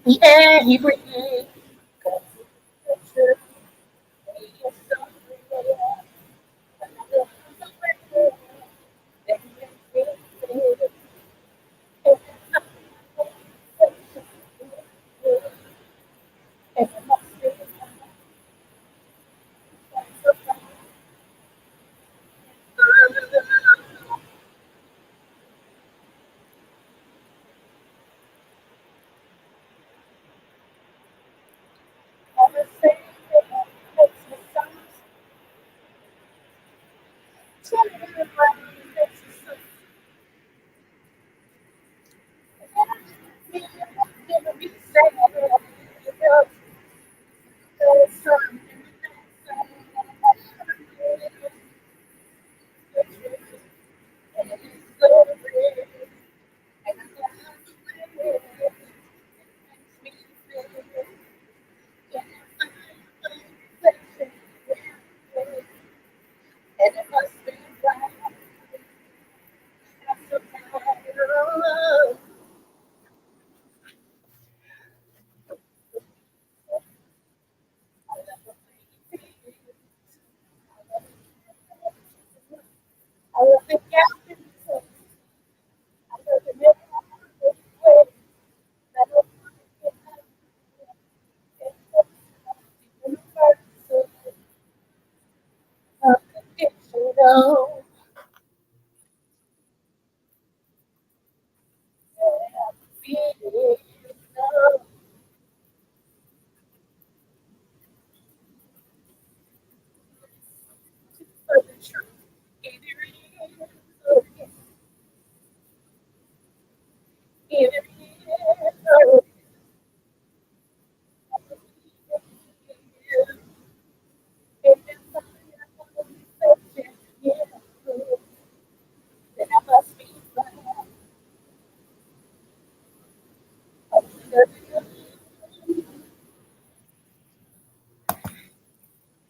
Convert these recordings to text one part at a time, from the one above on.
Yeah, he brings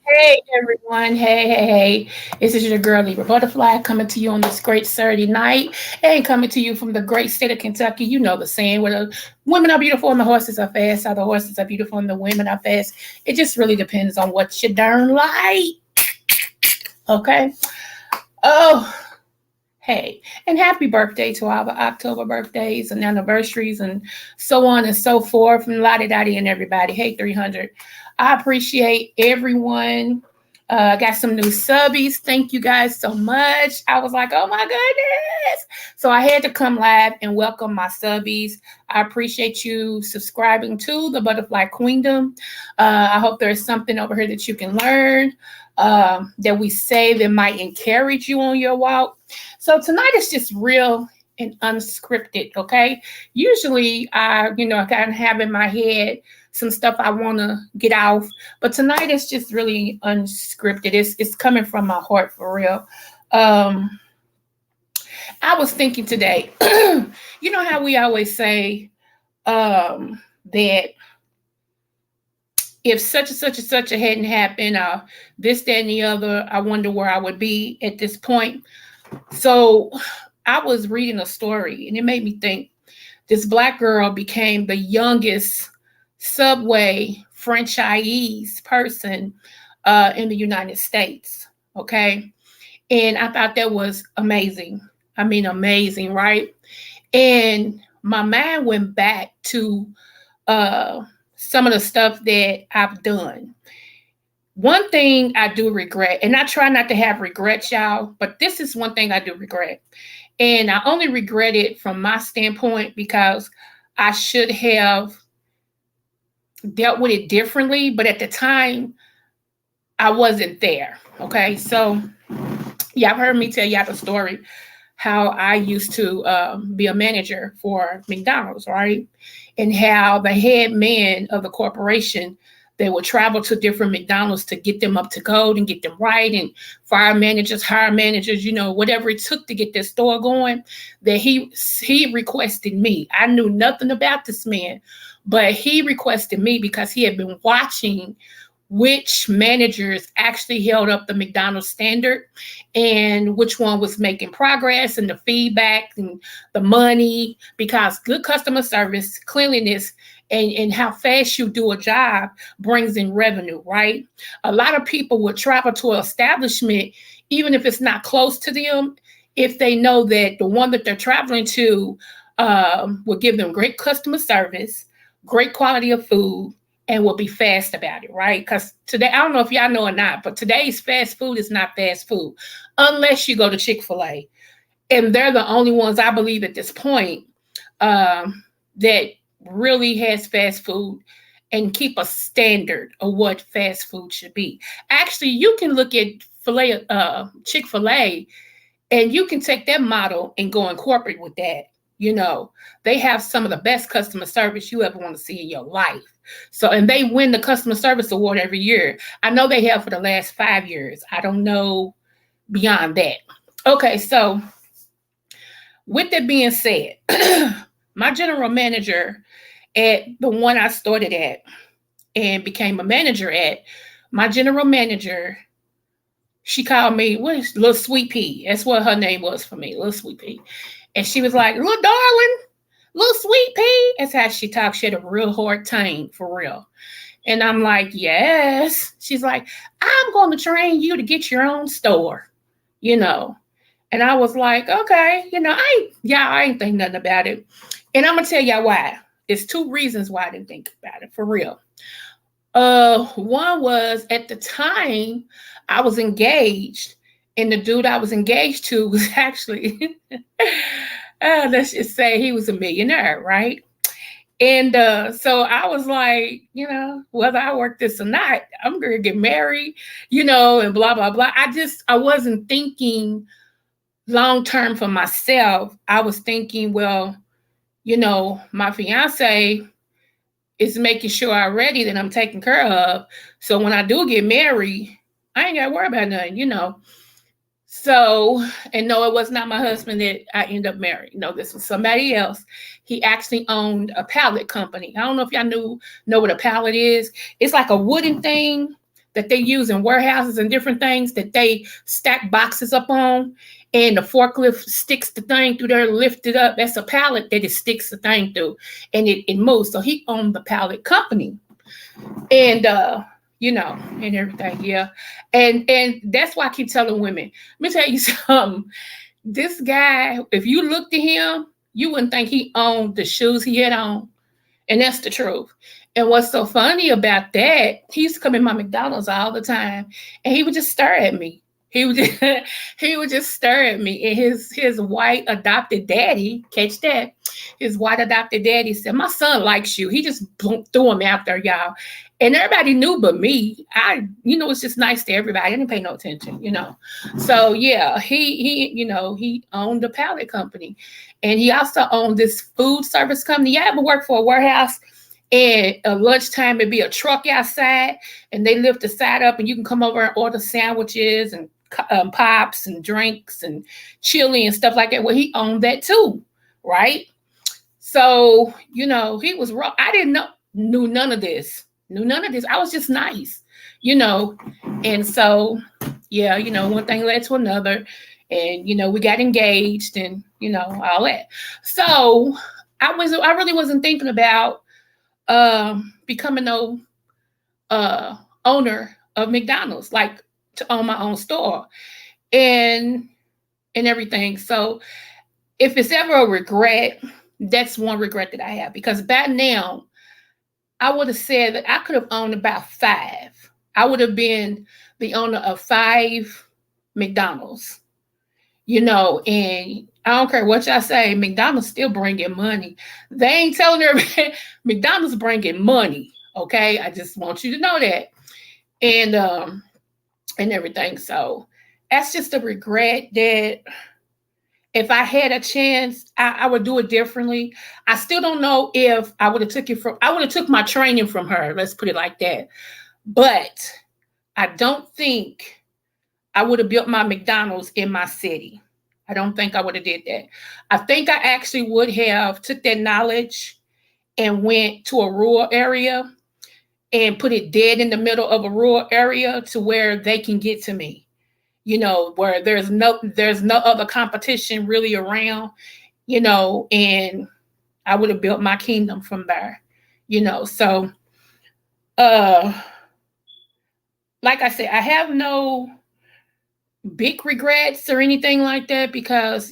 Hey everyone, hey. This is your girl Libra Butterfly coming to you on this great Saturday night and coming to you from the great state of Kentucky. You know the saying where the women are beautiful and the horses are fast, how the horses are beautiful and the women are fast. It just really depends on what you darn like. Okay. Oh, hey, and happy birthday to all the October birthdays and anniversaries and so on and so forth, and lottie dottie and everybody. Hey, 300. I appreciate everyone. Got some new subbies. Thank you guys so much. I was like, oh my goodness. So I had to come live and welcome my subbies. I appreciate you subscribing to the Butterfly Queendom. I hope there's something over here that you can learn, that we say that might encourage you on your walk. So tonight is just real and unscripted, okay? Usually I kind of have in my head some stuff I want to get off, but tonight it's just really unscripted. It's coming from my heart for real. I was thinking today, you know how we always say that if such and such and such a hadn't happened, this, that, and the other, I wonder where I would be at this point. So I was reading a story and it made me think this Black girl became the youngest subway franchise person in the United States. Okay. And I thought that was amazing. I mean, amazing, right? And my mind went back to some of the stuff that I've done. One thing I do regret, and I try not to have regrets, y'all, but this is one thing I do regret. And I only regret it from my standpoint because I should have dealt with it differently, but at the time, I wasn't there. Okay. So, yeah, I've heard me tell y'all the story how I used to be a manager for McDonald's, right? And how the head man of the corporation, they would travel to different McDonald's to get them up to code and get them right, and fire managers, hire managers, whatever it took to get their store going. That he requested me. I knew nothing about this man, but he requested me because he had been watching which managers actually held up the McDonald's standard and which one was making progress, and the feedback and the money, because good customer service, cleanliness, and how fast you do a job brings in revenue, right? A lot of people would travel to an establishment, even if it's not close to them, if they know that the one that they're traveling to will give them great customer service, great quality of food, and will be fast about it, right? Because today, I don't know if y'all know or not, but today's fast food is not fast food unless you go to Chick-fil-A. And they're the only ones, I believe, at this point that really has fast food and keep a standard of what fast food should be. Actually, you can look at Chick-fil-A, and you can take that model and go in corporate with that. They have some of the best customer service you ever want to see in your life. So, and they win the customer service award every year. I know they have for the last 5 years. I don't know beyond that. Okay, so with that being said, my general manager at the one I started at and became a manager at, my general manager, she called me, what is Little Sweet Pea? That's what her name was for me, Little Sweet Pea. And she was like, little darling, little sweet pea. That's how she talks. She had a real hard time, for real. And I'm like, yes. She's like, I'm going to train you to get your own store, And I was like, okay, I ain't think nothing about it. And I'm going to tell y'all why. It's 2 reasons why I didn't think about it, for real. One was, at the time I was engaged, and the dude I was engaged to was actually, let's just say he was a millionaire, right? And so I was like, whether I work this or not, I'm going to get married, and blah, blah, blah. I wasn't thinking long term for myself. I was thinking, well, my fiance is making sure I'm ready, that I'm taken care of. So when I do get married, I ain't got to worry about nothing, So, and no, it was not my husband that I ended up marrying. No, this was somebody else. He actually owned a pallet company. I don't know if y'all know what a pallet is. It's like a wooden thing that they use in warehouses and different things that they stack boxes up on, and the forklift sticks the thing through there, lift it up. That's a pallet that it sticks the thing through, and it moves. So he owned the pallet company. And and everything, yeah. And that's why I keep telling women, let me tell you something. This guy, if you looked at him, you wouldn't think he owned the shoes he had on. And that's the truth. And what's so funny about that, he used to come in my McDonald's all the time, and he would just stare at me. He would just stare at me. And his white adopted daddy, catch that, his white adopted daddy said, my son likes you. He just threw him out there, y'all. And everybody knew but me. It's just nice to everybody. I didn't pay no attention, So yeah, he owned a pallet company. And he also owned this food service company. You ever work for a warehouse, and at lunchtime it'd be a truck outside, and they lift the side up, and you can come over and order sandwiches and pops and drinks and chili and stuff like that. Well, he owned that too, right? So, he was wrong. I didn't knew none of this. I was just nice, And so, yeah, one thing led to another, and, we got engaged, and, all that. So I really wasn't thinking about becoming no uh owner of McDonald's, like to own my own store and everything. So if it's ever a regret, that's one regret that I have, because by now I would have said that I could have owned about five. I would have been the owner of five McDonald's, and I don't care what y'all say, McDonald's still bringing money. They ain't telling everybody McDonald's bringing money. Okay, I just want you to know that, and everything. So that's just a regret that if I had a chance, I would do it differently. I still don't know if I would have took my training from her. Let's put it like that. But I don't think I would have built my McDonald's in my city. I don't think I would have did that. I think I actually would have took that knowledge and went to a rural area and put it dead in the middle of a rural area to where they can get to me. Where there's no other competition really around, and I would have built my kingdom from there. So uh like I said, I have no big regrets or anything like that, because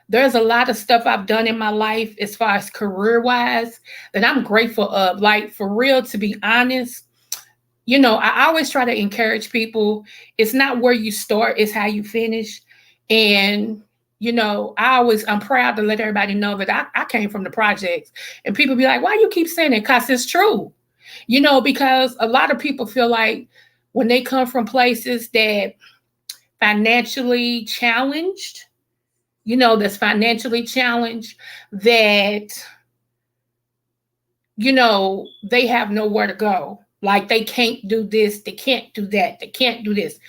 there's a lot of stuff I've done in my life as far as career wise that I'm grateful of. Like, for real, to be honest, I always try to encourage people. It's not where you start, it's how you finish. And I'm proud to let everybody know that I came from the projects. And people be like, why you keep saying it? Because it's true. Because a lot of people feel like when they come from places that financially challenged, that's financially challenged, that, they have nowhere to go. Like, they can't do this, they can't do that, they can't do this,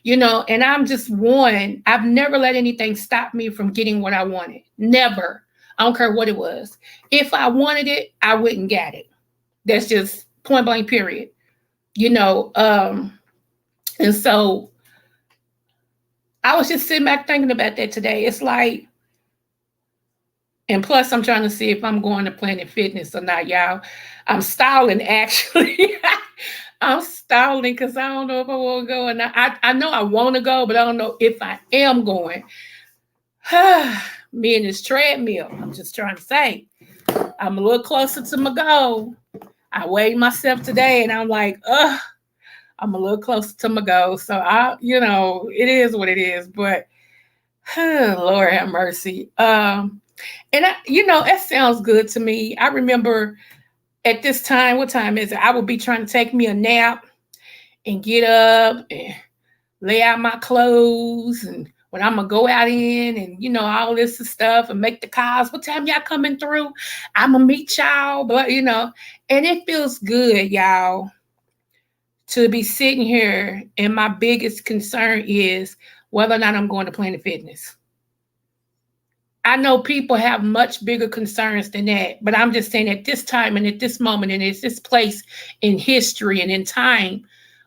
and I'm just one. I've never let anything stop me from getting what I wanted. Never. I don't care what it was. If I wanted it, I wouldn't get it. That's just point blank, period. And so I was just sitting back thinking about that today. It's like, and plus, I'm trying to see if I'm going to Planet Fitness or not, y'all. I'm stalling, actually. I'm stalling because I don't know if I want to go. And I know I want to go, but I don't know if I am going. Me and this treadmill. I'm just trying to say, I'm a little closer to my goal. I weighed myself today, and I'm like, I'm a little closer to my goal. So it is what it is. But Lord have mercy. And that sounds good to me. I remember at this time, what time is it? I would be trying to take me a nap and get up and lay out my clothes, and when I'm gonna go out in, and all this stuff, and make the calls. What time y'all coming through? I'm gonna meet y'all, but and it feels good, y'all, to be sitting here, and my biggest concern is whether or not I'm going to Planet Fitness. I know people have much bigger concerns than that, but I'm just saying, at this time and at this moment and at this place in history and in time,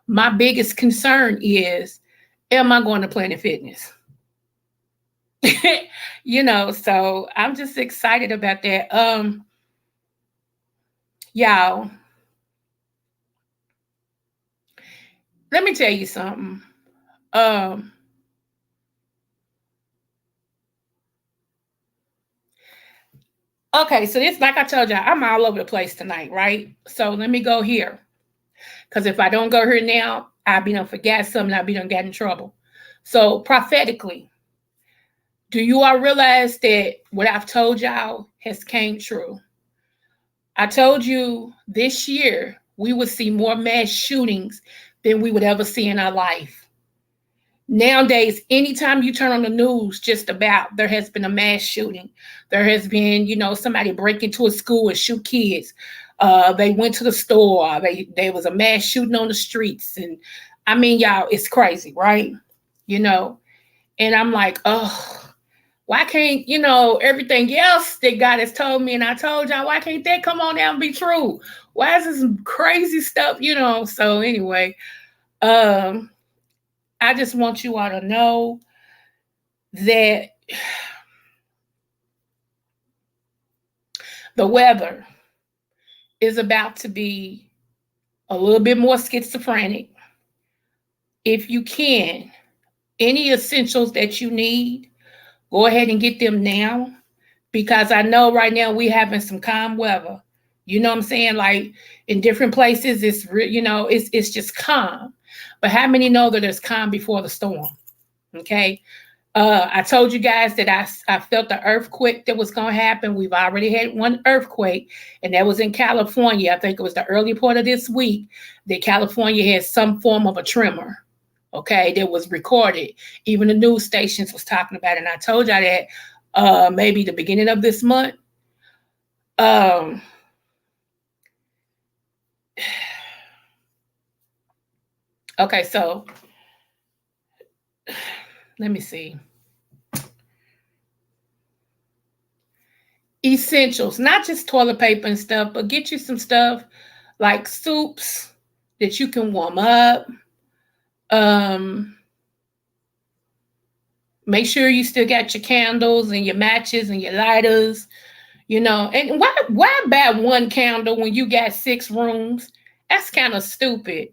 my biggest concern is, am I going to Planet Fitness? So I'm just excited about that. Y'all, let me tell you something. Um, okay, so this, like I told y'all, I'm all over the place tonight, right? So let me go here. Because if I don't go here now, I'll be done forget something, I'll be done get in trouble. So prophetically, do you all realize that what I've told y'all has came true? I told you this year we would see more mass shootings than we would ever see in our life. Nowadays, anytime you turn on the news, just about, there has been a mass shooting. There has been, somebody break into a school and shoot kids. They went to the store. There was a mass shooting on the streets. And I mean, y'all, it's crazy, right? And I'm like, oh, why can't, everything else that God has told me and I told y'all, why can't that come on down and be true? Why is this crazy stuff, So anyway, I just want you all to know that the weather is about to be a little bit more schizophrenic. If you can, any essentials that you need, go ahead and get them now, because I know right now we having some calm weather. You know what I'm saying? Like in different places, it's just calm. But how many know that there's calm before the storm? Okay. I told you guys that I felt the earthquake that was going to happen. We've already had one earthquake, and that was in California. I think it was the early part of this week that California had some form of a tremor. Okay, that was recorded. Even the news stations was talking about it. And I told y'all that maybe the beginning of this month. Um, okay, so let me see. Essentials, not just toilet paper and stuff, but get you some stuff like soups that you can warm up. Um, Make sure you still got your candles and your matches and your lighters. And why buy one candle when you got 6 rooms? That's kind of stupid.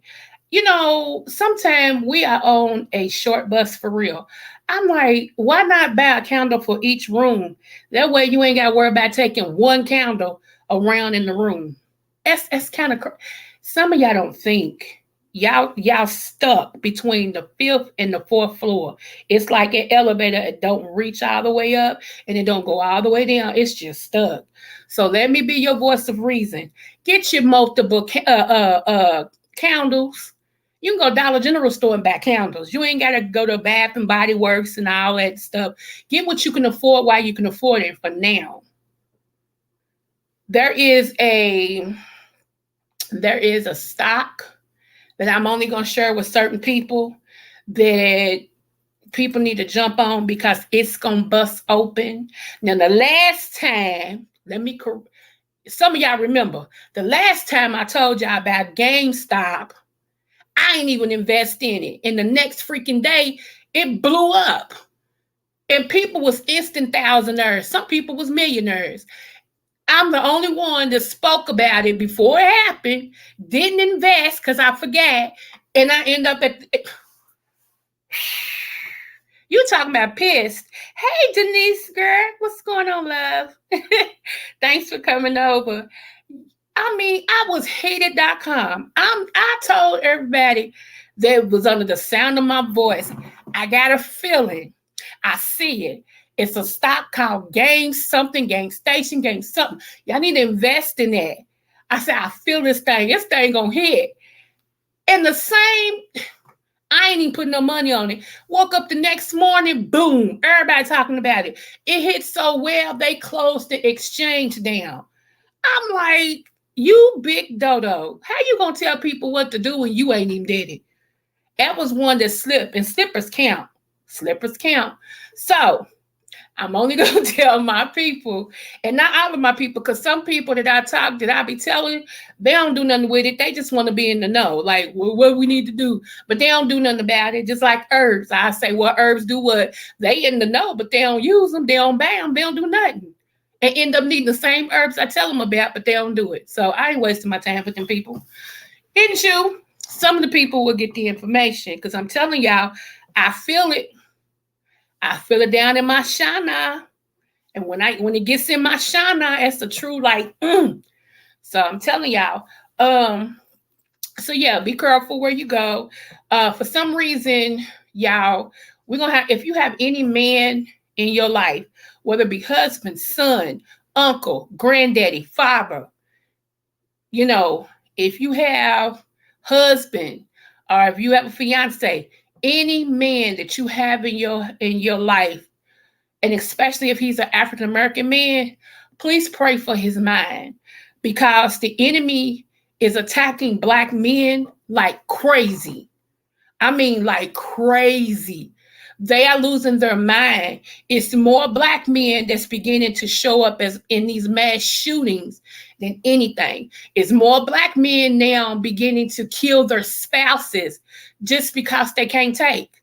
Sometimes we are on a short bus for real. I'm like, why not buy a candle for each room? That way you ain't got to worry about taking one candle around in the room. That's kind of some of y'all don't think. Y'all stuck between the 5th and the 4th floor. It's like an elevator. It don't reach all the way up and it don't go all the way down. It's just stuck. So let me be your voice of reason. Get your multiple candles. You can go Dollar General store and buy candles. You ain't got to go to Bath and Body Works and all that stuff. Get what you can afford while you can afford it for now. There is a stock that I'm only going to share with certain people that people need to jump on because it's going to bust open. Now, the last time, some of y'all remember, the last time I told y'all about GameStop, I ain't even invest in it. And the next freaking day, it blew up. And people was instant thousandaires. Some people was millionaires. I'm the only one that spoke about it before it happened, didn't invest because I forgot, and I end up at... You talking about pissed. Hey, Denise, girl. What's going on, love? Thanks for coming over. I mean, I was hated.com. I told everybody that was under the sound of my voice, I got a feeling. I see it. It's a stock called Game something, Game Station, Game something. Y'all need to invest in that. I said, I feel this thing. This thing gonna hit. And the same, I ain't even putting no money on it. Woke up the next morning, boom, everybody talking about it. It hit so well, they closed the exchange down. I'm like, you big dodo. How you gonna tell people what to do when you ain't even did it? That was one that slipped, and slippers count. Slippers count. So I'm only going to tell my people, and not all of my people, because some people that I be telling, they don't do nothing with it. They just want to be in the know, like, well, what we need to do. But they don't do nothing about it. Just like herbs. I say, well, herbs do what? They in the know, but they don't use them. They don't buy them. They don't do nothing. And end up needing the same herbs I tell them about, but they don't do it. So I ain't wasting my time with them people. Didn't you? Some of the people will get the information, because I'm telling y'all, I feel it. I feel it down in my shana. And when it gets in my shana, it's a true like, So I'm telling y'all. So yeah, be careful where you go. For some reason, y'all, we're gonna have, if you have any man in your life, whether it be husband, son, uncle, granddaddy, father, if you have husband or if you have a fiance, any man that you have in your life, and especially if he's an African American man, please pray for his mind, because the enemy is attacking Black men like crazy. I mean, like crazy. They are losing their mind. It's more Black men that's beginning to show up as in these mass shootings than anything. It's more Black men now beginning to kill their spouses just because they can't take.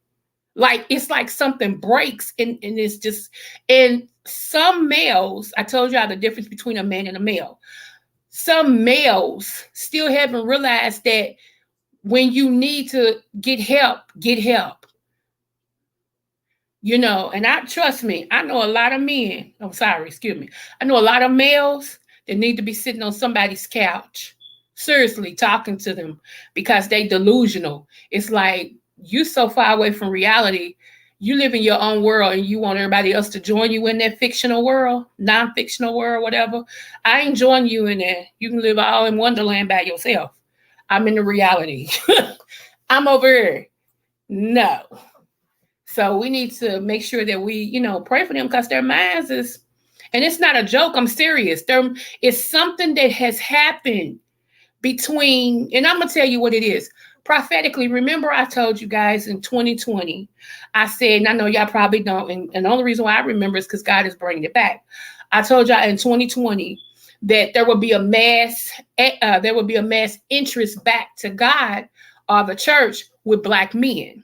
Like, it's like something breaks, and it's just, and some males, I told y'all the difference between a man and a male. Some males still haven't realized that when you need to get help, get help. And I trust me, I know a lot of men. I'm sorry, excuse me. I know a lot of males that need to be sitting on somebody's couch, seriously talking to them because they delusional. It's like you so far away from reality. You live in your own world and you want everybody else to join you in that fictional world, non-fictional world, whatever. I ain't joining you in there. You can live all in Wonderland by yourself. I'm in the reality. I'm over here. No. So we need to make sure that we, pray for them because their minds is, and it's not a joke. I'm serious. It's something that has happened between, and I'm going to tell you what it is. Prophetically, remember I told you guys in 2020, I said, and I know y'all probably don't, and the only reason why I remember is because God is bringing it back. I told y'all in 2020 that there would be a mass interest back to God or the church with Black men.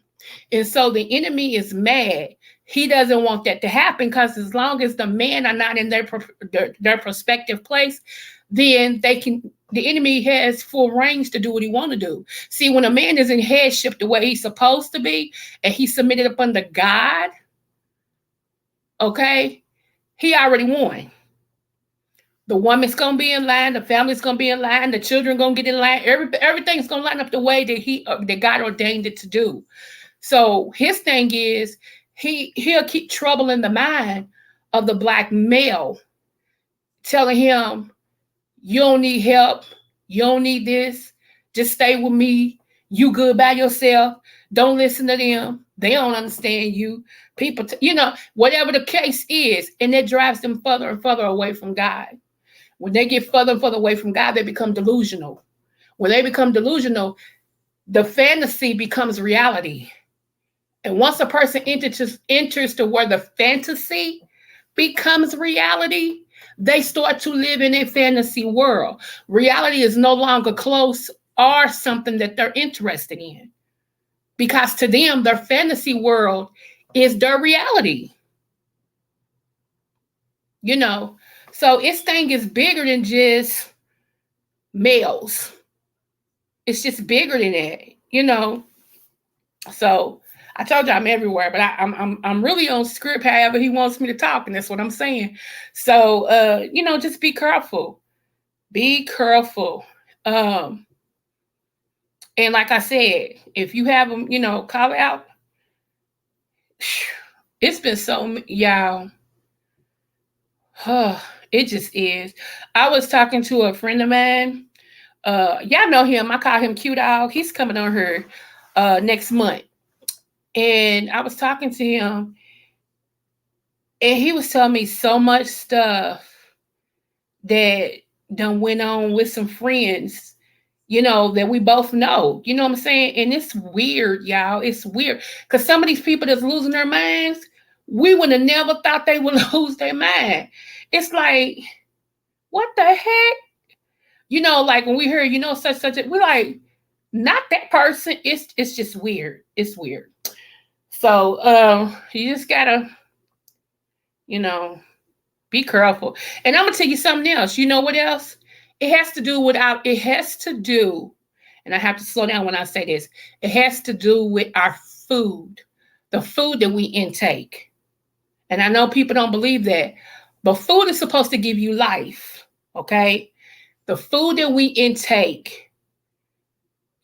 And so the enemy is mad. He doesn't want that to happen because as long as the men are not in their prospective place, then the enemy has full range to do what he want to do. See, when a man is in headship the way he's supposed to be, and he's submitted up under God, okay, he already won. The woman's going to be in line. The family's going to be in line. The children going to get in line. Everything's going to line up the way that God ordained it to do. So his thing is he'll keep troubling the mind of the Black male, telling him, you don't need help. You don't need this. Just stay with me. You good by yourself. Don't listen to them. They don't understand you. People, whatever the case is, and that drives them further and further away from God. When they get further and further away from God, they become delusional. When they become delusional, the fantasy becomes reality. And once a person enters to where the fantasy becomes reality, they start to live in a fantasy world. Reality is no longer close or something that they're interested in. Because to them, their fantasy world is their reality. So its thing is bigger than just males. It's just bigger than that, So I told you I'm everywhere, but I'm really on script however he wants me to talk, and that's what I'm saying. So just be careful. Be careful. And like I said, if you have them, call out. It's been so, y'all. It just is. I was talking to a friend of mine. Y'all know him. I call him Q Dog. He's coming on here next month. And I was talking to him, and he was telling me so much stuff that done went on with some friends, that we both know. You know what I'm saying? And it's weird, y'all. It's weird. Because some of these people that's losing their minds, we would have never thought they would lose their mind. It's like, what the heck? Like when we hear, such, we're like, not that person. It's just weird. It's weird. So you just gotta, be careful. And I'm gonna tell you something else. You know what else? It has to do, and I have to slow down when I say this. It has to do with our food, the food that we intake. And I know people don't believe that, but food is supposed to give you life. Okay, the food that we intake.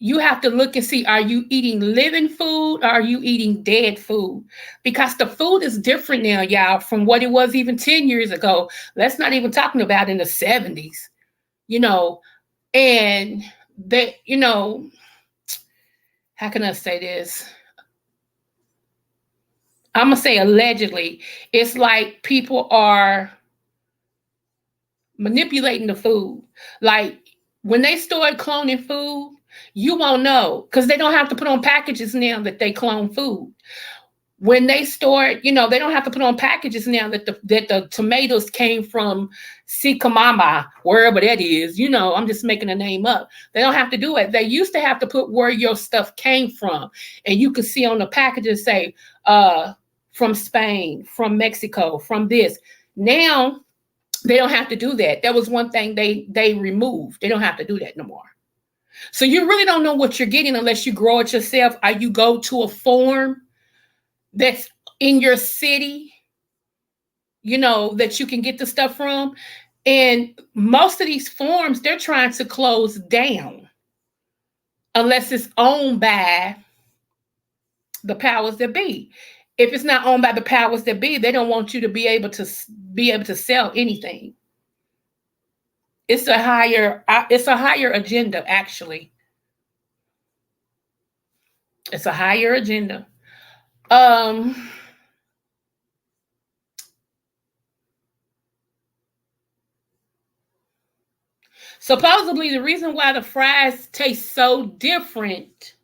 You have to look and see, are you eating living food or are you eating dead food? Because the food is different now, y'all, from what it was even 10 years ago. Let's not even talking about in the 70s, and that, how can I say this? I'm going to say allegedly. It's like people are manipulating the food. Like when they start cloning food, you won't know because they don't have to put on packages now that they clone food. When they start, they don't have to put on packages now that the tomatoes came from Sikamama, wherever that is. I'm just making a name up. They don't have to do it. They used to have to put where your stuff came from. And you can see on the packages say, from Spain, from Mexico, from this. Now, They don't have to do that. That was one thing they removed. They don't have to do that no more. So you really don't know what you're getting unless you grow it yourself, or you go to a farm that's in your city, that you can get the stuff from. And most of these farms, they're trying to close down unless it's owned by the powers that be. If it's not owned by the powers that be, they don't want you to be able to sell anything. It's a higher agenda, actually. It's a higher agenda. Um Supposedly, the reason why the fries taste so different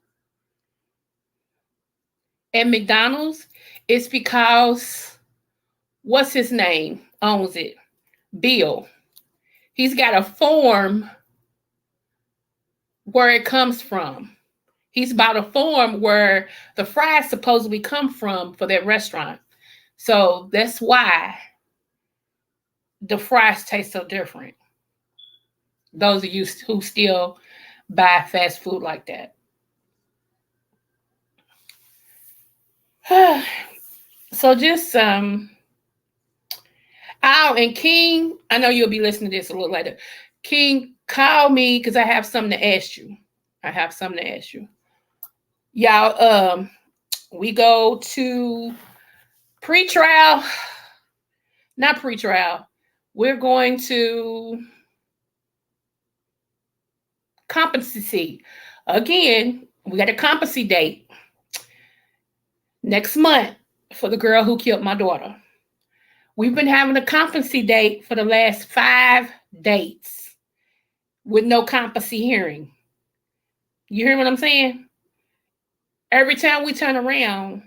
at McDonald's is because what's his name owns it? Bill. He's got a farm where it comes from. He's bought a farm where the fries supposedly come from for that restaurant. So that's why the fries taste so different. Those of you who still buy fast food like that. So just and King, I know you'll be listening to this a little later. King, call me because I have something to ask you. Y'all, we go to pre-trial, not pre-trial. We're going to competency. Again, we got a competency date next month for the girl who killed my daughter. We've been having a competency date for the last 5 dates with no competency hearing. You hear what I'm saying? Every time we turn around,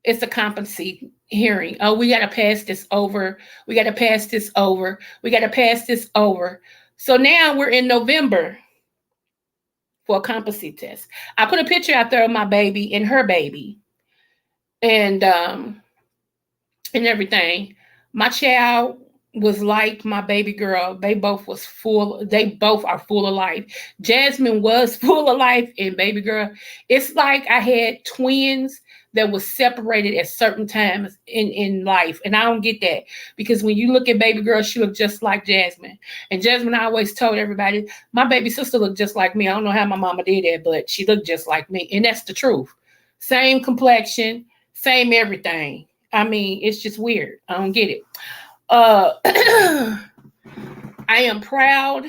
it's a competency hearing. Oh, we got to pass this over. We got to pass this over. We got to pass this over. So now we're in November for a competency test. I put a picture out there of my baby and her baby, and everything. My child was like my baby girl. They both are full of life. Jasmine was full of life, and baby girl, it's like I had twins that was separated at certain times in life. And I don't get that, because when you look at baby girl, she looked just like Jasmine. And Jasmine, I always told everybody, my baby sister looked just like me. I don't know how my mama did that, but she looked just like me. And that's the truth. Same complexion, same everything. I mean, it's just weird. I don't get it. I am proud.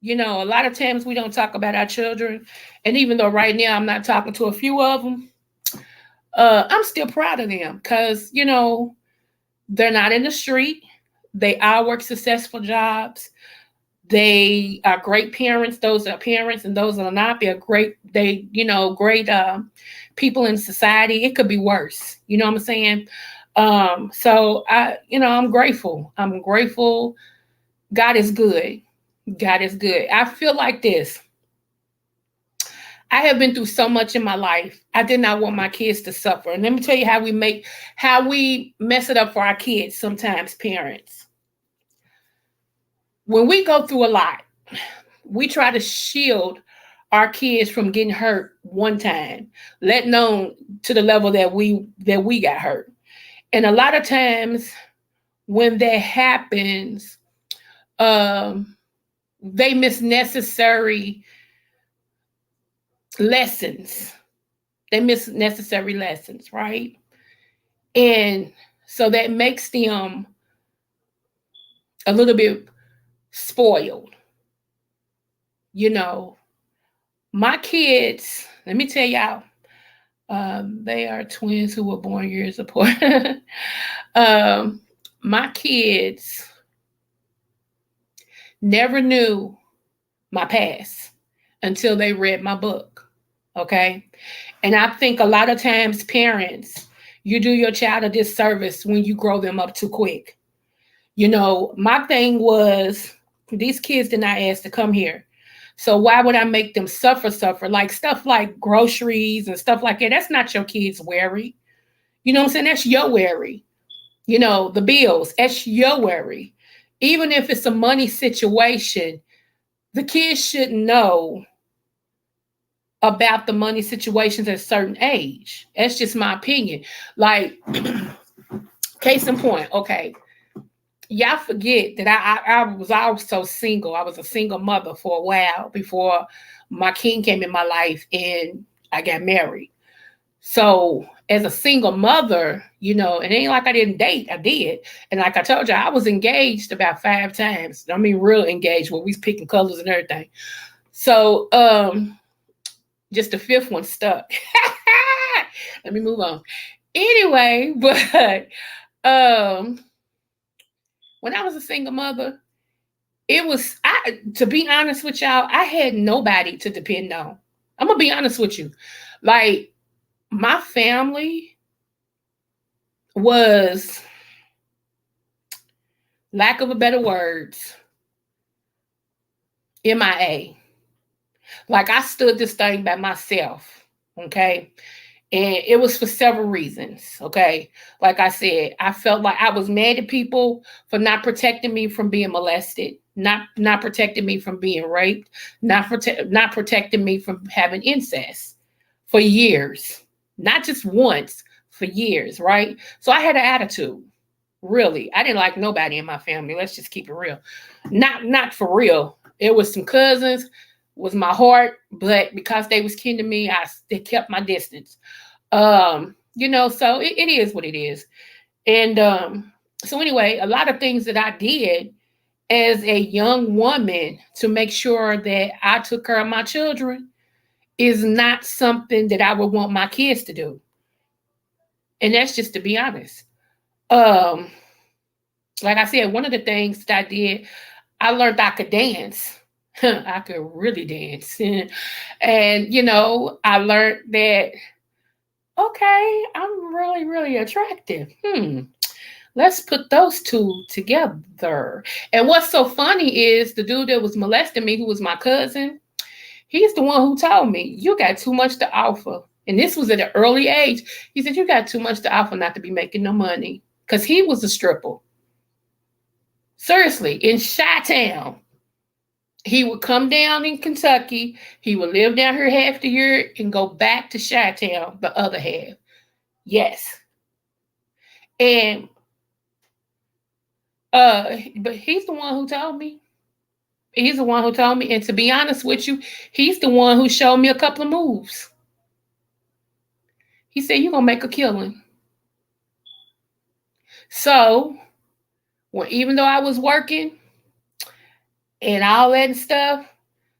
A lot of times we don't talk about our children. And even though right now I'm not talking to a few of them, I'm still proud of them because, they're not in the street. They all work successful jobs. They are great parents. Those are parents, and those are not. They're great. Great people in society. It could be worse. You know what I'm saying? So I'm grateful. I'm grateful. God is good. God is good. I feel like this. I have been through so much in my life. I did not want my kids to suffer. And let me tell you how we mess it up for our kids sometimes, parents. When we go through a lot, we try to shield our kids from getting hurt one time, let alone to the level that we got hurt. And a lot of times when that happens, they miss necessary lessons. Right? And so that makes them a little bit spoiled. My kids, let me tell y'all, they are twins who were born years apart. My kids never knew my past until they read my book. Okay. And I think a lot of times, parents, you do your child a disservice when you grow them up too quick. My thing was, these kids did not ask to come here. So why would I make them suffer? Like stuff like groceries and stuff like that. That's not your kids' worry. You know what I'm saying? That's your worry. The bills, that's your worry. Even if it's a money situation, the kids shouldn't know about the money situations at a certain age. That's just my opinion. Like, case in point, okay. Y'all forget that I was also single. I was a single mother for a while before my king came in my life and I got married. So as a single mother, it ain't like I didn't date. I did. And like I told you, I was engaged about 5 times. I mean, real engaged where we was picking colors and everything. So just the fifth one stuck. Let me move on. Anyway, but when I was a single mother, it was to be honest with y'all, I had nobody to depend on. I'm gonna be honest with you. Like, my family was, lack of a better words, MIA. Like, I stood this thing by myself. Okay. And it was for several reasons. Okay. Like I said, I felt like I was mad at people for not protecting me from being molested, not protecting me from being raped, not protecting me from having incest for years. Not just once, for years, right? So I had an attitude. Really. I didn't like nobody in my family. Let's just keep it real. Not for real. It was some cousins, was my heart, but because they was kin to me, they kept my distance. So it is what it is. And so anyway, a lot of things that I did as a young woman to make sure that I took care of my children is not something that I would want my kids to do. And that's just to be honest. Um, like I said, one of the things that I did, I learned I could dance. I could really dance. And, I learned that, okay, I'm really, really attractive. Let's put those two together. And what's so funny is the dude that was molesting me, who was my cousin, he's the one who told me, you got too much to offer. And this was at an early age. He said, you got too much to offer not to be making no money. Because he was a stripper. Seriously, in Chi-Town. He would come down in Kentucky. He would live down here half the year and go back to Chi-Town the other half. Yes. And but he's the one who told me. He's the one who told me. And to be honest with you, he's the one who showed me a couple of moves. He said, you're gonna make a killing. So, well, even though I was working and all that and stuff,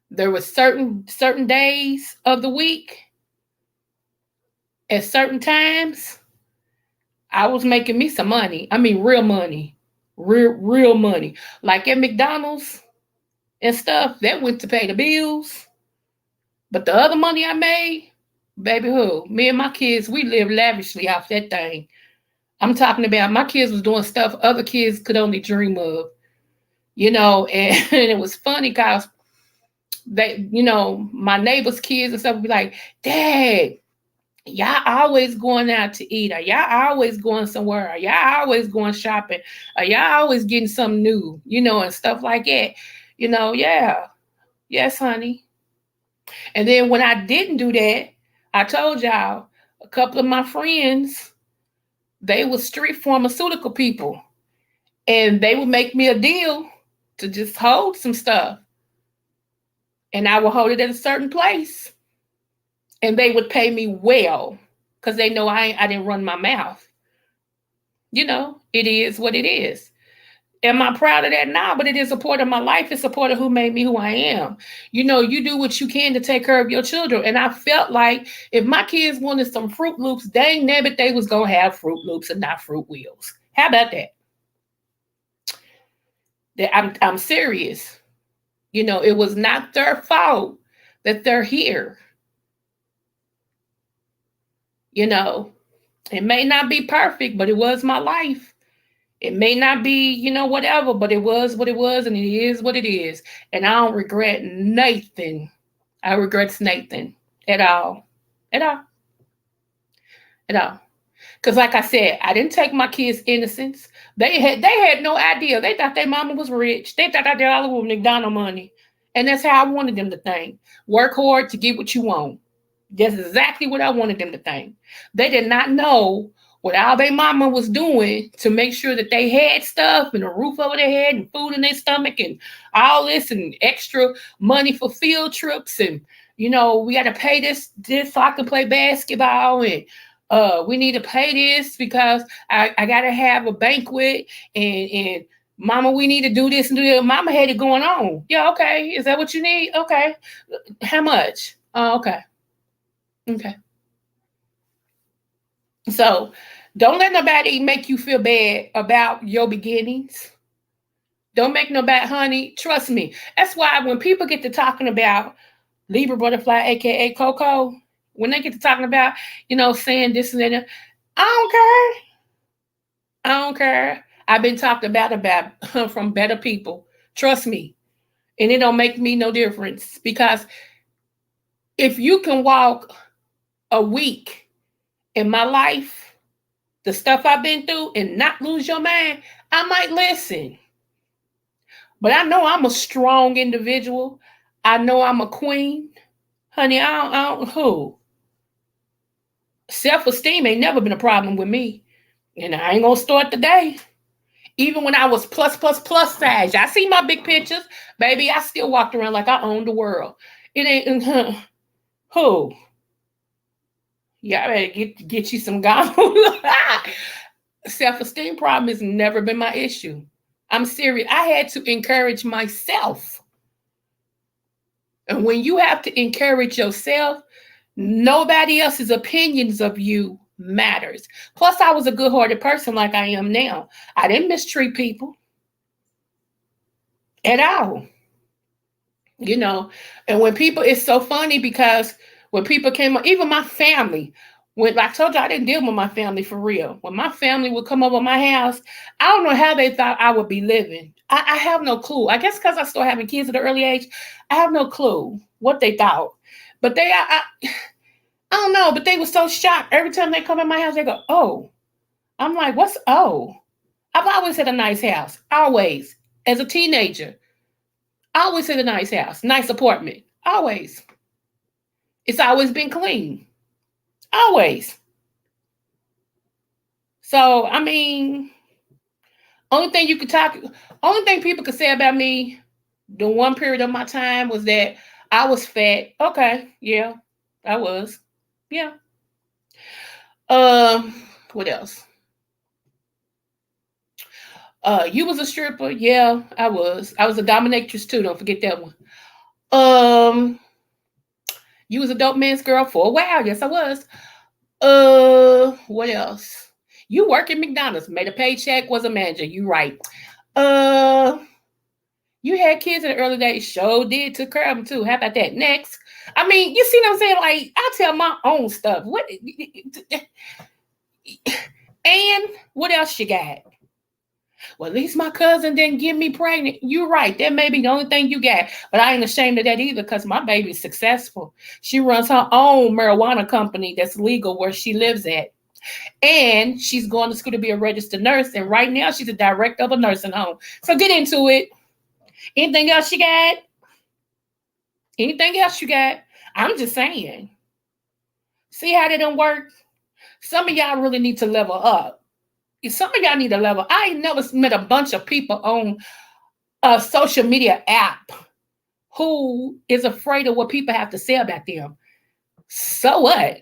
there was certain days of the week at certain times I was making me some money. I mean, real money. Real money. Like at McDonald's and stuff, that went to pay the bills. But the other money I made, baby, who? Me and my kids, we lived lavishly off that thing. I'm talking about my kids was doing stuff other kids could only dream of. And it was funny because my neighbors' kids and stuff would be like, Dad, y'all always going out to eat, or y'all always going somewhere, or y'all always going shopping, or y'all always getting something new, and stuff like that. Yeah. Yes, honey. And then when I didn't do that, I told y'all a couple of my friends, they were street pharmaceutical people. And they would make me a deal to just hold some stuff. And I would hold it at a certain place. And they would pay me well because they know I didn't run my mouth. It is what it is. Am I proud of that? Nah, but it is a part of my life. It's a part of who made me who I am. You do what you can to take care of your children. And I felt like if my kids wanted some Fruit Loops, dang nabbit, they was going to have Fruit Loops and not Fruit Wheels. How about that? I'm serious. It was not their fault that they're here. It may not be perfect, but it was my life. It may not be, whatever, but it was what it was, and it is what it is. And I don't regret Nathan. I regret Nathan at all. At all. At all. Because like I said, I didn't take my kids' innocence. They had no idea. They thought their mama was rich. They thought that they all with McDonald money. And that's how I wanted them to think. Work hard to get what you want. That's exactly what I wanted them to think. They did not know what all their mama was doing to make sure that they had stuff and a roof over their head and food in their stomach and all this and extra money for field trips and we got to pay this so I can play basketball and we need to pay this because I got to have a banquet and mama, we need to do this and do that. Mama had it going on. Yeah, okay. Is that what you need? Okay. How much? Oh, okay. Okay. So don't let nobody make you feel bad about your beginnings. Don't make nobody, honey, trust me. That's why when people get to talking about Libra butterfly, aka Coco, when they get to talking about, saying this and that, I don't care. I don't care. I've been talked about from better people. Trust me. And it don't make me no difference because if you can walk a week in my life, the stuff I've been through and not lose your mind, I might listen. But I know I'm a strong individual. I know I'm a queen. Honey, I don't who? Self-esteem ain't never been a problem with me. And I ain't gonna start today. Even when I was plus size. I see my big pictures. Baby, I still walked around like I owned the world. It ain't who? Yeah, I better get you some gold. Self-esteem problem has never been my issue. I'm serious. I had to encourage myself. And when you have to encourage yourself, nobody else's opinions of you matters. Plus, I was a good-hearted person like I am now. I didn't mistreat people at all. And when people, it's so funny because when people came up, even my family, when I told you I didn't deal with my family for real. When my family would come over my house, I don't know how they thought I would be living. I have no clue. I guess because I started having kids at an early age, I have no clue what they thought. But I don't know, but they were so shocked. Every time they come in my house, they go, oh. I'm like, what's oh? I've always had a nice house. Always. As a teenager. I always had a nice house. Nice apartment. Always. It's always been clean. Always. So, I mean, only thing people could say about me the one period of my time was that I was fat. Okay, yeah, I was. Yeah. What else? You was a stripper. Yeah, I was. I was a dominatrix too. Don't forget that one. Um, you was a dope man's girl for a while. Yes, I was. What else? You work at McDonald's, made a paycheck, was a manager. You right. Uh, you had kids in the early days. Sure did. Took care of them too. How about that? Next. I mean, you see what I'm saying? Like, I tell my own stuff. What? And what else you got? Well, at least my cousin didn't get me pregnant. You're right. That may be the only thing you got. But I ain't ashamed of that either because my baby's successful. She runs her own marijuana company that's legal where she lives at. And she's going to school to be a registered nurse. And right now, she's a director of a nursing home. So get into it. Anything else you got? Anything else you got? I'm just saying. See how that don't work? Some of y'all really need to level up. Some of y'all need to level. I ain't never met a bunch of people on a social media app who is afraid of what people have to say about them. So what?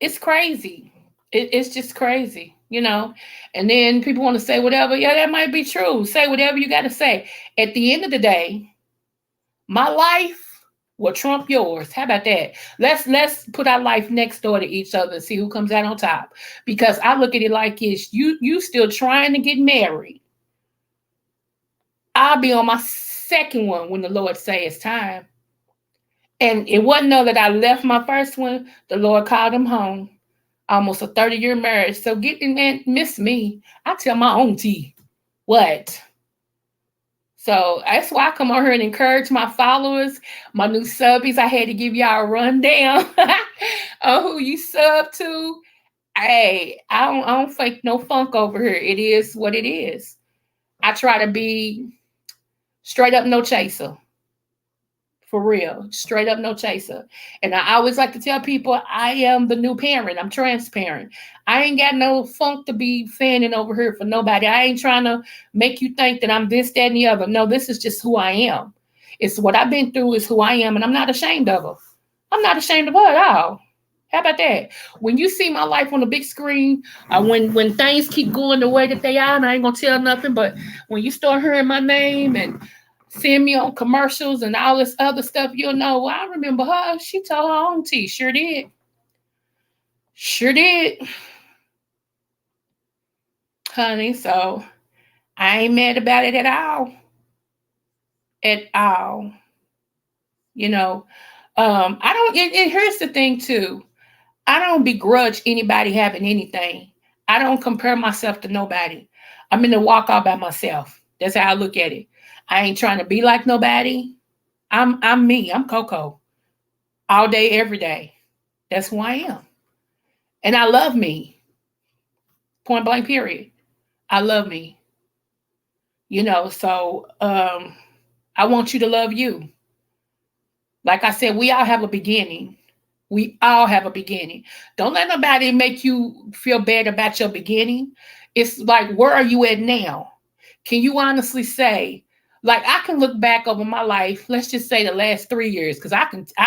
It's crazy. It's just crazy, And then people want to say whatever. Yeah, that might be true. Say whatever you got to say. At the end of the day, my life will trump yours. How about that? Let's put our life next door to each other and see who comes out on top. Because I look at it like this: you still trying to get married. I'll be on my second one when the Lord say it's time. And it wasn't know that I left my first one. The Lord called him home. Almost a 30-year marriage. So get in and miss me. I tell my own tea. What? So that's why I come on here and encourage my followers, my new subbies. I had to give y'all a rundown on who you sub to. Hey, I don't fake no funk over here. It is what it is. I try to be straight up no chaser. For real. Straight up no chaser. And I always like to tell people I am the new parent. I'm transparent. I ain't got no funk to be fanning over here for nobody. I ain't trying to make you think that I'm this, that, and the other. No, this is just who I am. It's what I've been through, is who I am, and I'm not ashamed of her. I'm not ashamed of her at all. How about that? When you see my life on the big screen, when things keep going the way that they are, and I ain't gonna tell nothing, but when you start hearing my name and seeing me on commercials and all this other stuff, you'll know, well, I remember her. She told her own tea. Sure did. Sure did. Honey, so I ain't mad about it at all. At all. You know, I don't, and here's the thing too. I don't begrudge anybody having anything. I don't compare myself to nobody. I'm in the walk all by myself. That's how I look at it. I ain't trying to be like nobody. I'm me. I'm Coco. All day, every day. That's who I am. And I love me. Point blank, period. I love me. So I want you to love you. Like I said, we all have a beginning. We all have a beginning. Don't let nobody make you feel bad about your beginning. It's like, where are you at now? Can you honestly say, like, I can look back over my life, let's just say the last 3 years, because I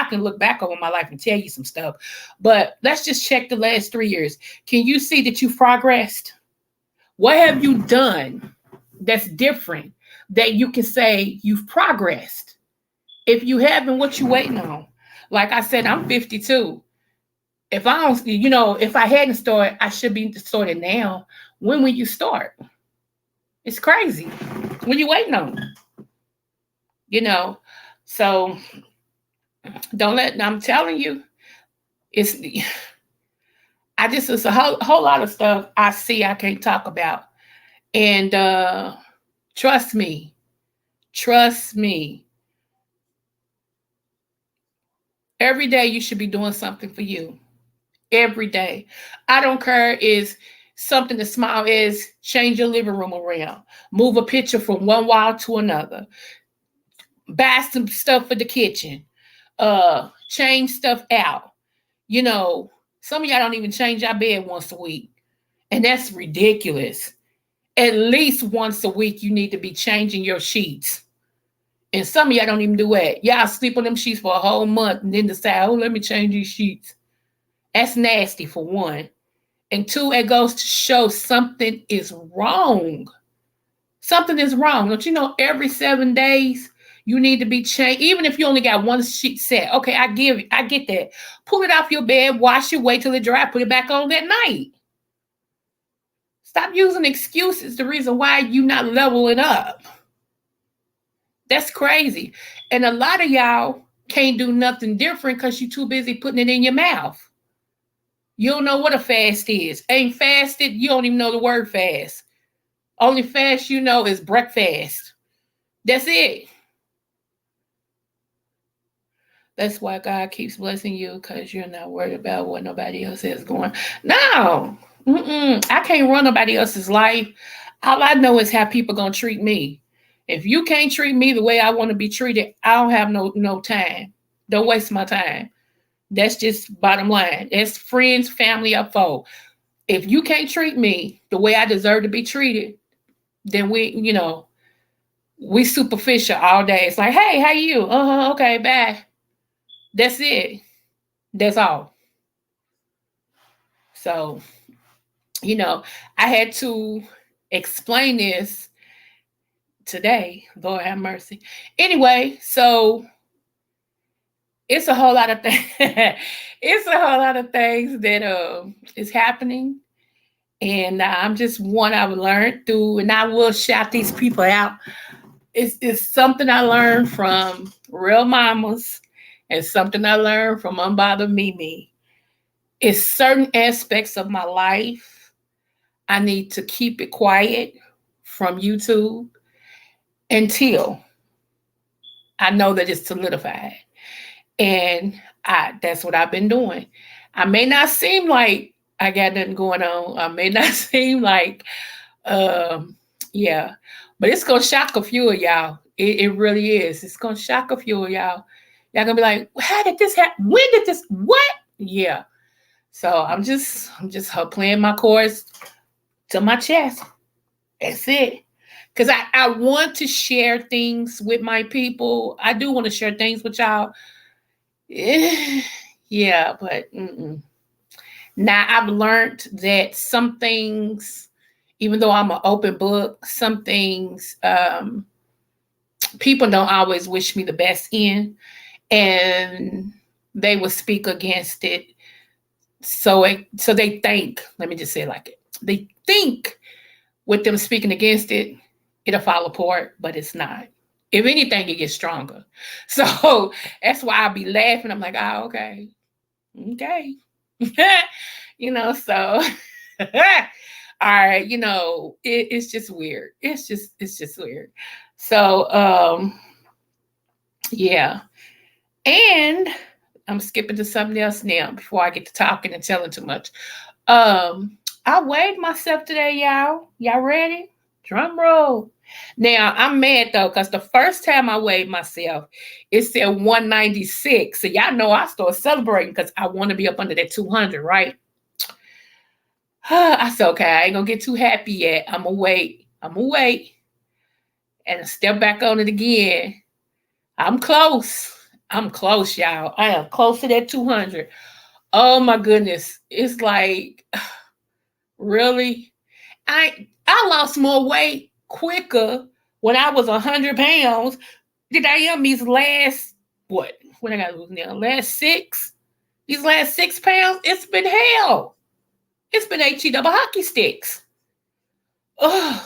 can look back over my life and tell you some stuff. But let's just check the last 3 years. Can you see that you've progressed? What have you done that's different that you can say you've progressed? If you haven't, what you waiting on? Like I said, I'm 52. If I don't, if I hadn't started, I should be started now. When will you start? It's crazy. When you waiting on? You know, so don't let. I'm telling you, it's. It's a whole lot of stuff I see I can't talk about, and trust me, trust me. Every day you should be doing something for you. Every day. I don't care is something as small as change your living room around, move a picture from one wall to another, buy some stuff for the kitchen, change stuff out. You know, some of y'all don't even change your bed once a week. And that's ridiculous. At least once a week, you need to be changing your sheets. And some of y'all don't even do that. Y'all sleep on them sheets for a whole month and then decide, oh, let me change these sheets. That's nasty for one. And two, it goes to show something is wrong. Something is wrong. Don't you know every 7 days you need to be changed? Even if you only got one sheet set. Okay, I get that. Pull it off your bed, wash it, wait till it dry, put it back on that night. Stop using excuses the reason why you not leveling up. That's crazy. And a lot of y'all can't do nothing different because you're too busy putting it in your mouth. You don't know what a fast is. Ain't fasted, you don't even know the word fast. Only fast you know is breakfast. That's it. That's why God keeps blessing you, because you're not worried about what nobody else has going. No. I can't run nobody else's life. All I know is how people going to treat me. If you can't treat me the way I want to be treated, I don't have no time. Don't waste my time. That's just bottom line. It's friends, family, or foe. If you can't treat me the way I deserve to be treated, then we superficial all day. It's like, hey, how you? Okay, bye. That's it. That's all. So, you know, I had to explain this today. Lord have mercy. Anyway, so it's a whole lot of things. It's a whole lot of things that is happening. And I'm just one I've learned through, and I will shout these people out. It's something I learned from real mamas and something I learned from Unbothered Mimi. It's certain aspects of my life I need to keep it quiet from YouTube. until I know that it's solidified. And that's what I've been doing. I may not seem like I got nothing going on. I may not seem like, um, yeah, but it's gonna shock a few of y'all. It really is. It's gonna shock a few of y'all. Y'all gonna be like, how did this happen? When did this? What? Yeah. So I'm just playing my chords to my chest. That's it. Because I want to share things with my people. I do want to share things with y'all. Yeah, but now I've learned that some things, even though I'm an open book, some things people don't always wish me the best in, and they will speak against it. So they think. Let me just say it like it. They think with them speaking against it, it'll fall apart, but it's not. If anything, it gets stronger. So that's why I be laughing. I'm like, oh, okay. Okay. So all right, it's just weird. It's just weird. So yeah. And I'm skipping to something else now before I get to talking and telling too much. I weighed myself today, y'all. Y'all ready? Drum roll. Now I'm mad though, because the first time I weighed myself, it said 196. So y'all know I started celebrating because I want to be up under that 200, right? I said, okay, I ain't gonna get too happy yet. I'm gonna wait. And step back on it again. I'm close. I'm close, y'all. I am close to that 200. Oh my goodness. It's like, really? I lost more weight quicker when I was 100 pounds than I am these last, what I gotta lose now? These last 6 pounds, it's been hell. It's been HE double hockey sticks. Ugh.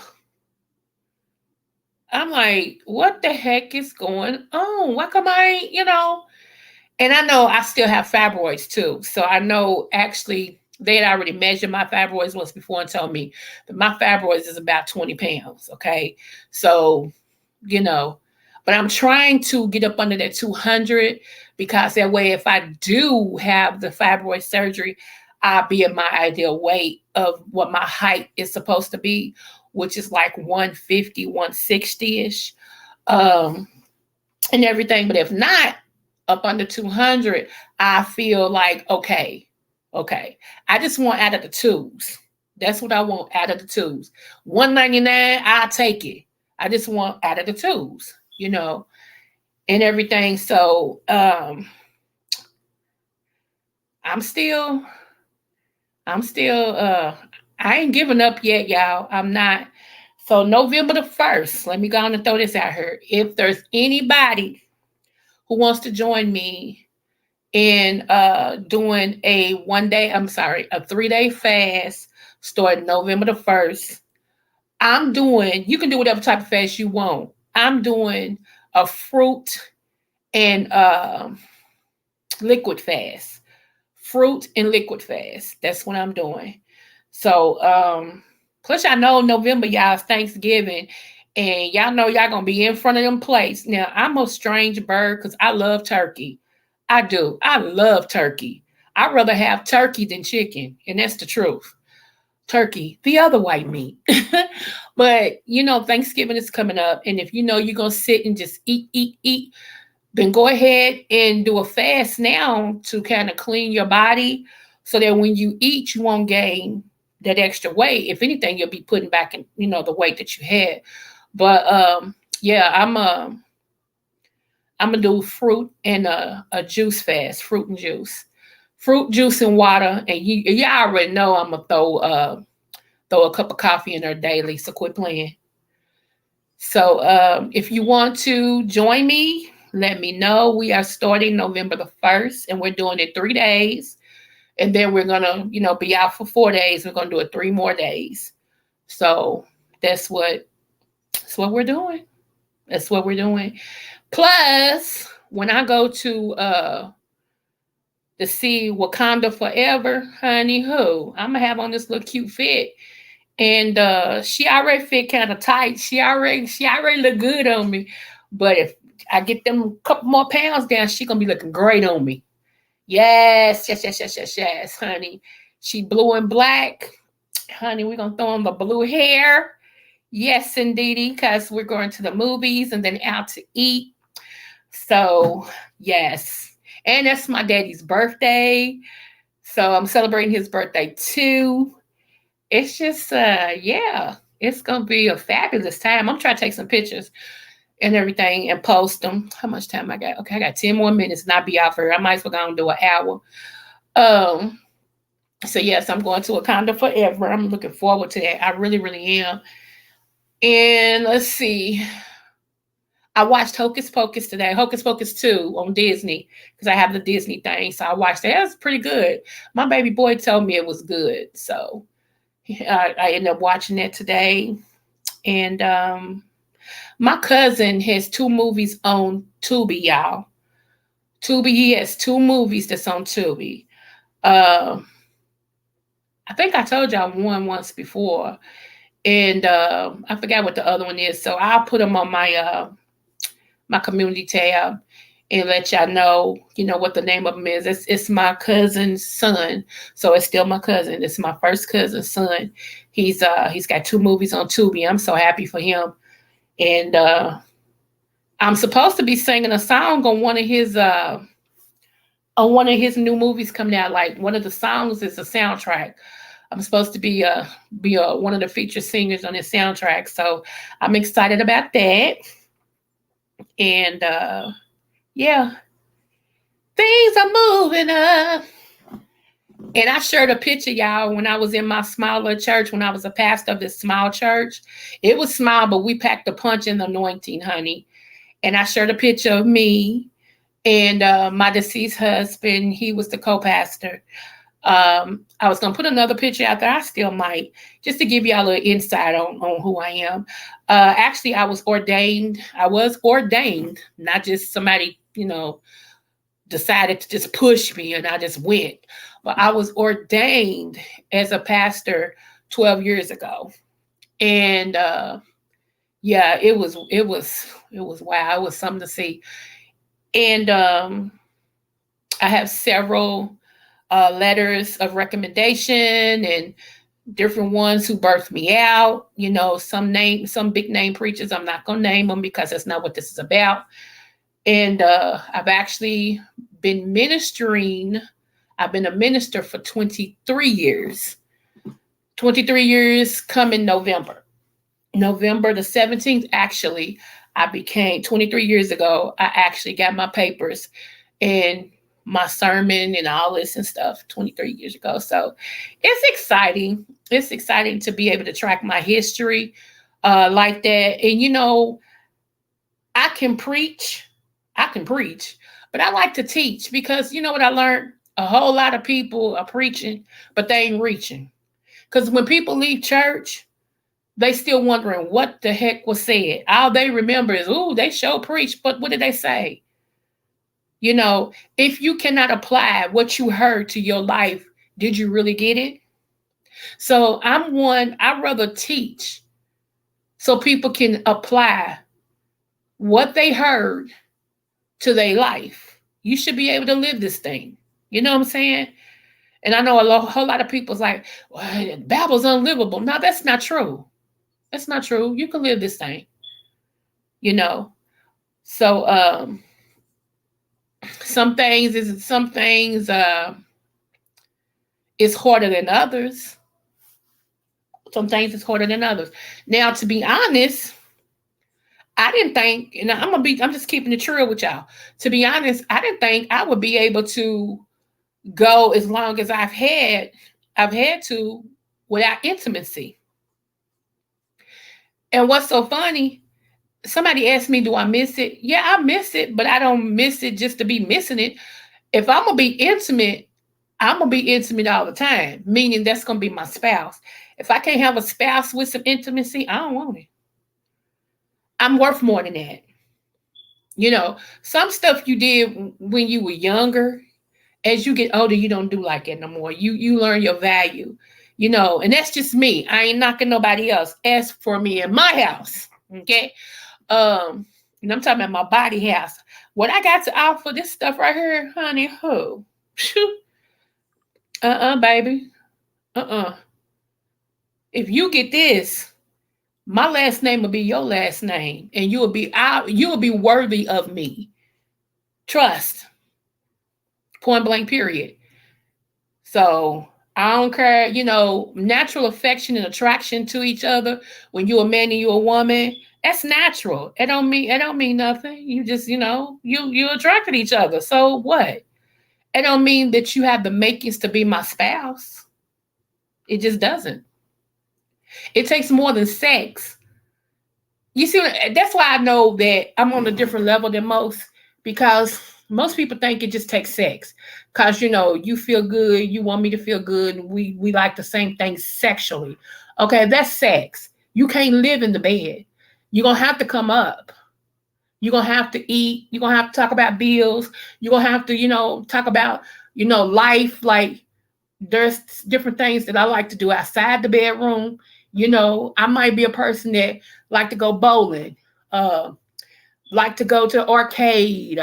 I'm like, what the heck is going on? Why come And I know I still have fibroids too. So I know actually they had already measured my fibroids once before and told me that my fibroids is about 20 pounds. Okay. So, you know, but I'm trying to get up under that 200 because that way, if I do have the fibroid surgery, I'll be at my ideal weight of what my height is supposed to be, which is like 150, 160 ish. Um, and everything. But if not, up under 200, I feel like, okay. I just want out of the twos. That's what I want out of the twos. 199, I'll take it. I just want out of the twos, and everything. So I'm still, I'm still, I ain't giving up yet, y'all. I'm not. So November the 1st, let me go on and throw this out here. If there's anybody who wants to join me in doing a 3-day fast starting November the 1st. You can do whatever type of fast you want. I'm doing a fruit and liquid fast. Fruit and liquid fast. That's what I'm doing. So, plus I know November, y'all, is Thanksgiving. And y'all know y'all gonna be in front of them plates. Now, I'm a strange bird because I love turkey. I do. I love turkey. I'd rather have turkey than chicken, and that's the truth. Turkey, the other white meat. But Thanksgiving is coming up, and if you're gonna sit and just eat, then go ahead and do a fast now to kind of clean your body so that when you eat, you won't gain that extra weight. If anything, you'll be putting back in, the weight that you had. But yeah, I'm gonna do fruit and a juice fast, fruit juice and water. And you already know I'm gonna throw a cup of coffee in there daily. So quit playing. So if you want to join me, let me know. We are starting November the 1st, and we're doing it 3 days. And then we're gonna, be out for 4 days. We're gonna do it 3 more days. So that's what we're doing. That's what we're doing. Plus, when I go to see Wakanda Forever, honey, I'm gonna have on this little cute fit, And she already fit kind of tight. She already look good on me. But if I get them couple more pounds down, she gonna be looking great on me. Yes, yes, yes, yes, yes, yes, honey. She blue and black. Honey, we're gonna throw on the blue hair. Yes, indeedy, because we're going to the movies and then out to eat. So, yes. And that's my daddy's birthday. So I'm celebrating his birthday too. It's just yeah, it's gonna be a fabulous time. I'm trying to take some pictures and everything and post them. How much time I got? Okay, I got 10 more minutes and I'll be out for it. I might as well go and do an hour. Um, so yes, I'm going to Wakanda forever. I'm looking forward to that. I really, really am. And let's see. I watched Hocus Pocus today, Hocus Pocus 2 on Disney, because I have the Disney thing. So I watched that. It was pretty good. My baby boy told me it was good. So I ended up watching it today. And my cousin has two movies on Tubi, y'all. Tubi, he has two movies that's on Tubi. Uh, I think I told y'all one once before. And I forgot what the other one is. So I'll put them on my community tab and let y'all know, what the name of them is. It's my cousin's son, so it's still my cousin. It's my first cousin's son. He's got two movies on Tubi. I'm so happy for him, and I'm supposed to be singing a song on one of his new movies coming out. Like one of the songs is a soundtrack. I'm supposed to be one of the featured singers on his soundtrack, so I'm excited about that. And yeah, things are moving up. And I shared a picture, y'all, when I was in my smaller church, when I was a pastor of this small church. It was small, but we packed a punch in the anointing, honey. And I shared a picture of me and my deceased husband. He was the co-pastor. I was going to put another picture out there. I still might, just to give y'all a little insight on who I am. Actually, I was ordained. Not just somebody, decided to just push me and I just went. But I was ordained as a pastor 12 years ago. And yeah, it was wow. It was something to see. And I have several letters of recommendation and different ones who birthed me out. Some big name preachers. I'm not gonna name them because that's not what this is about. And I've actually been ministering. I've been a minister for 23 years. 23 years coming November. November the 17th, actually, I became 23 years ago. I actually got my papers and my sermon and all this and stuff 23 years ago. So it's exciting. It's exciting to be able to track my history like that. And, I can preach. I can preach, but I like to teach because you know what I learned? A whole lot of people are preaching, but they ain't reaching. Because when people leave church, they still wondering what the heck was said. All they remember is, ooh, they sure preached, but what did they say? If you cannot apply what you heard to your life, did you really get it? So I'd rather teach so people can apply what they heard to their life. You should be able to live this thing. You know what I'm saying? And I know whole lot of people's like, well, the Bible's unlivable. No, that's not true. That's not true. You can live this thing. You know. So some things is harder than others. Some things is harder than others. Now, to be honest, I didn't think, and I'm just keeping it real with y'all. To be honest, I didn't think I would be able to go as long as I've had to without intimacy. And what's so funny, somebody asked me, do I miss it? Yeah, I miss it, but I don't miss it just to be missing it. If I'm gonna be intimate, I'm gonna be intimate all the time, meaning that's gonna be my spouse. If I can't have a spouse with some intimacy, I don't want it. I'm worth more than that. Some stuff you did when you were younger, as you get older, you don't do like it no more. You learn your value. And that's just me. I ain't knocking nobody else. As for me in my house, okay? And I'm talking about my body house. What I got to offer, this stuff right here, honey, who? Baby. Uh-uh. If you get this, my last name will be your last name, and you'll be worthy of me. Trust. Point blank, period. So I don't care, natural affection and attraction to each other when you're a man and you're a woman. That's natural. It don't mean nothing. You just, you attracted each other. So what? It don't mean that you have the makings to be my spouse. It just doesn't. It takes more than sex. You see, that's why I know that I'm on a different level than most, because most people think it just takes sex. Because, you feel good, you want me to feel good, and we like the same thing sexually. Okay, that's sex. You can't live in the bed. You're going to have to come up. You're going to have to eat. You're going to have to talk about bills. You're going to have to, talk about, life. Like, there's different things that I like to do outside the bedroom. I might be a person that like to go bowling, like to go to arcade,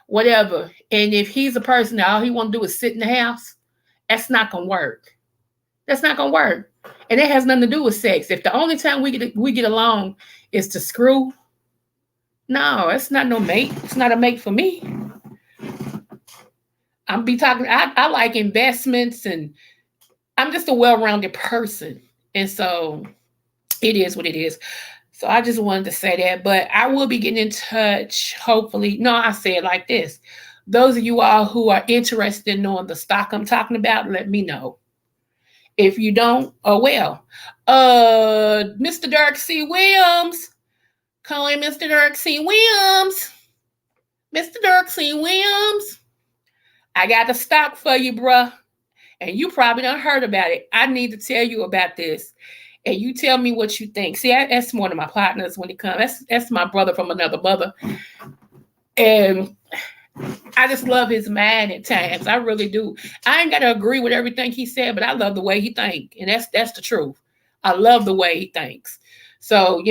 whatever. And if he's a person that all he want to do is sit in the house, that's not gonna work. That's not gonna work. And it has nothing to do with sex. If the only time we get along is to screw, no, it's not no mate. It's not a mate for me. I'm be talking. I like investments, and I'm just a well-rounded person, and so it is what it is. So I just wanted to say that, but I will be getting in touch. Hopefully, no, I say it like this: those of you all who are interested in knowing the stock I'm talking about, let me know. If you don't, oh well. Mr. Dirk C. Williams, calling Mr. Dirk C. Williams, Mr. Dirk C. Williams. I got the stock for you, bruh. And you probably done heard about it. I need to tell you about this. And you tell me what you think. See, that's one of my partners when it comes. That's my brother from another mother. And I just love his mind at times. I really do. I ain't got to agree with everything he said, but I love the way he thinks. And that's the truth. I love the way he thinks. So,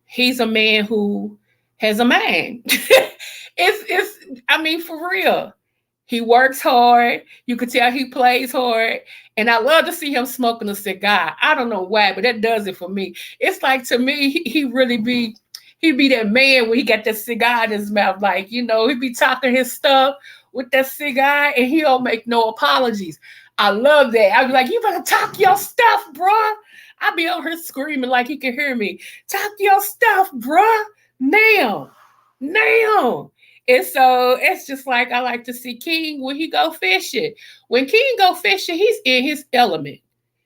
he's a man who has a mind. For real. He works hard. You could tell he plays hard. And I love to see him smoking a cigar. I don't know why, but that does it for me. It's like, to me, he really be that man when he got that cigar in his mouth. Like, he be talking his stuff with that cigar, and he don't make no apologies. I love that. I be like, you better talk your stuff, bruh. I be over here screaming like he can hear me. Talk your stuff, bruh. Now. And so it's just like I like to see King when he go fishing. When King go fishing, he's in his element.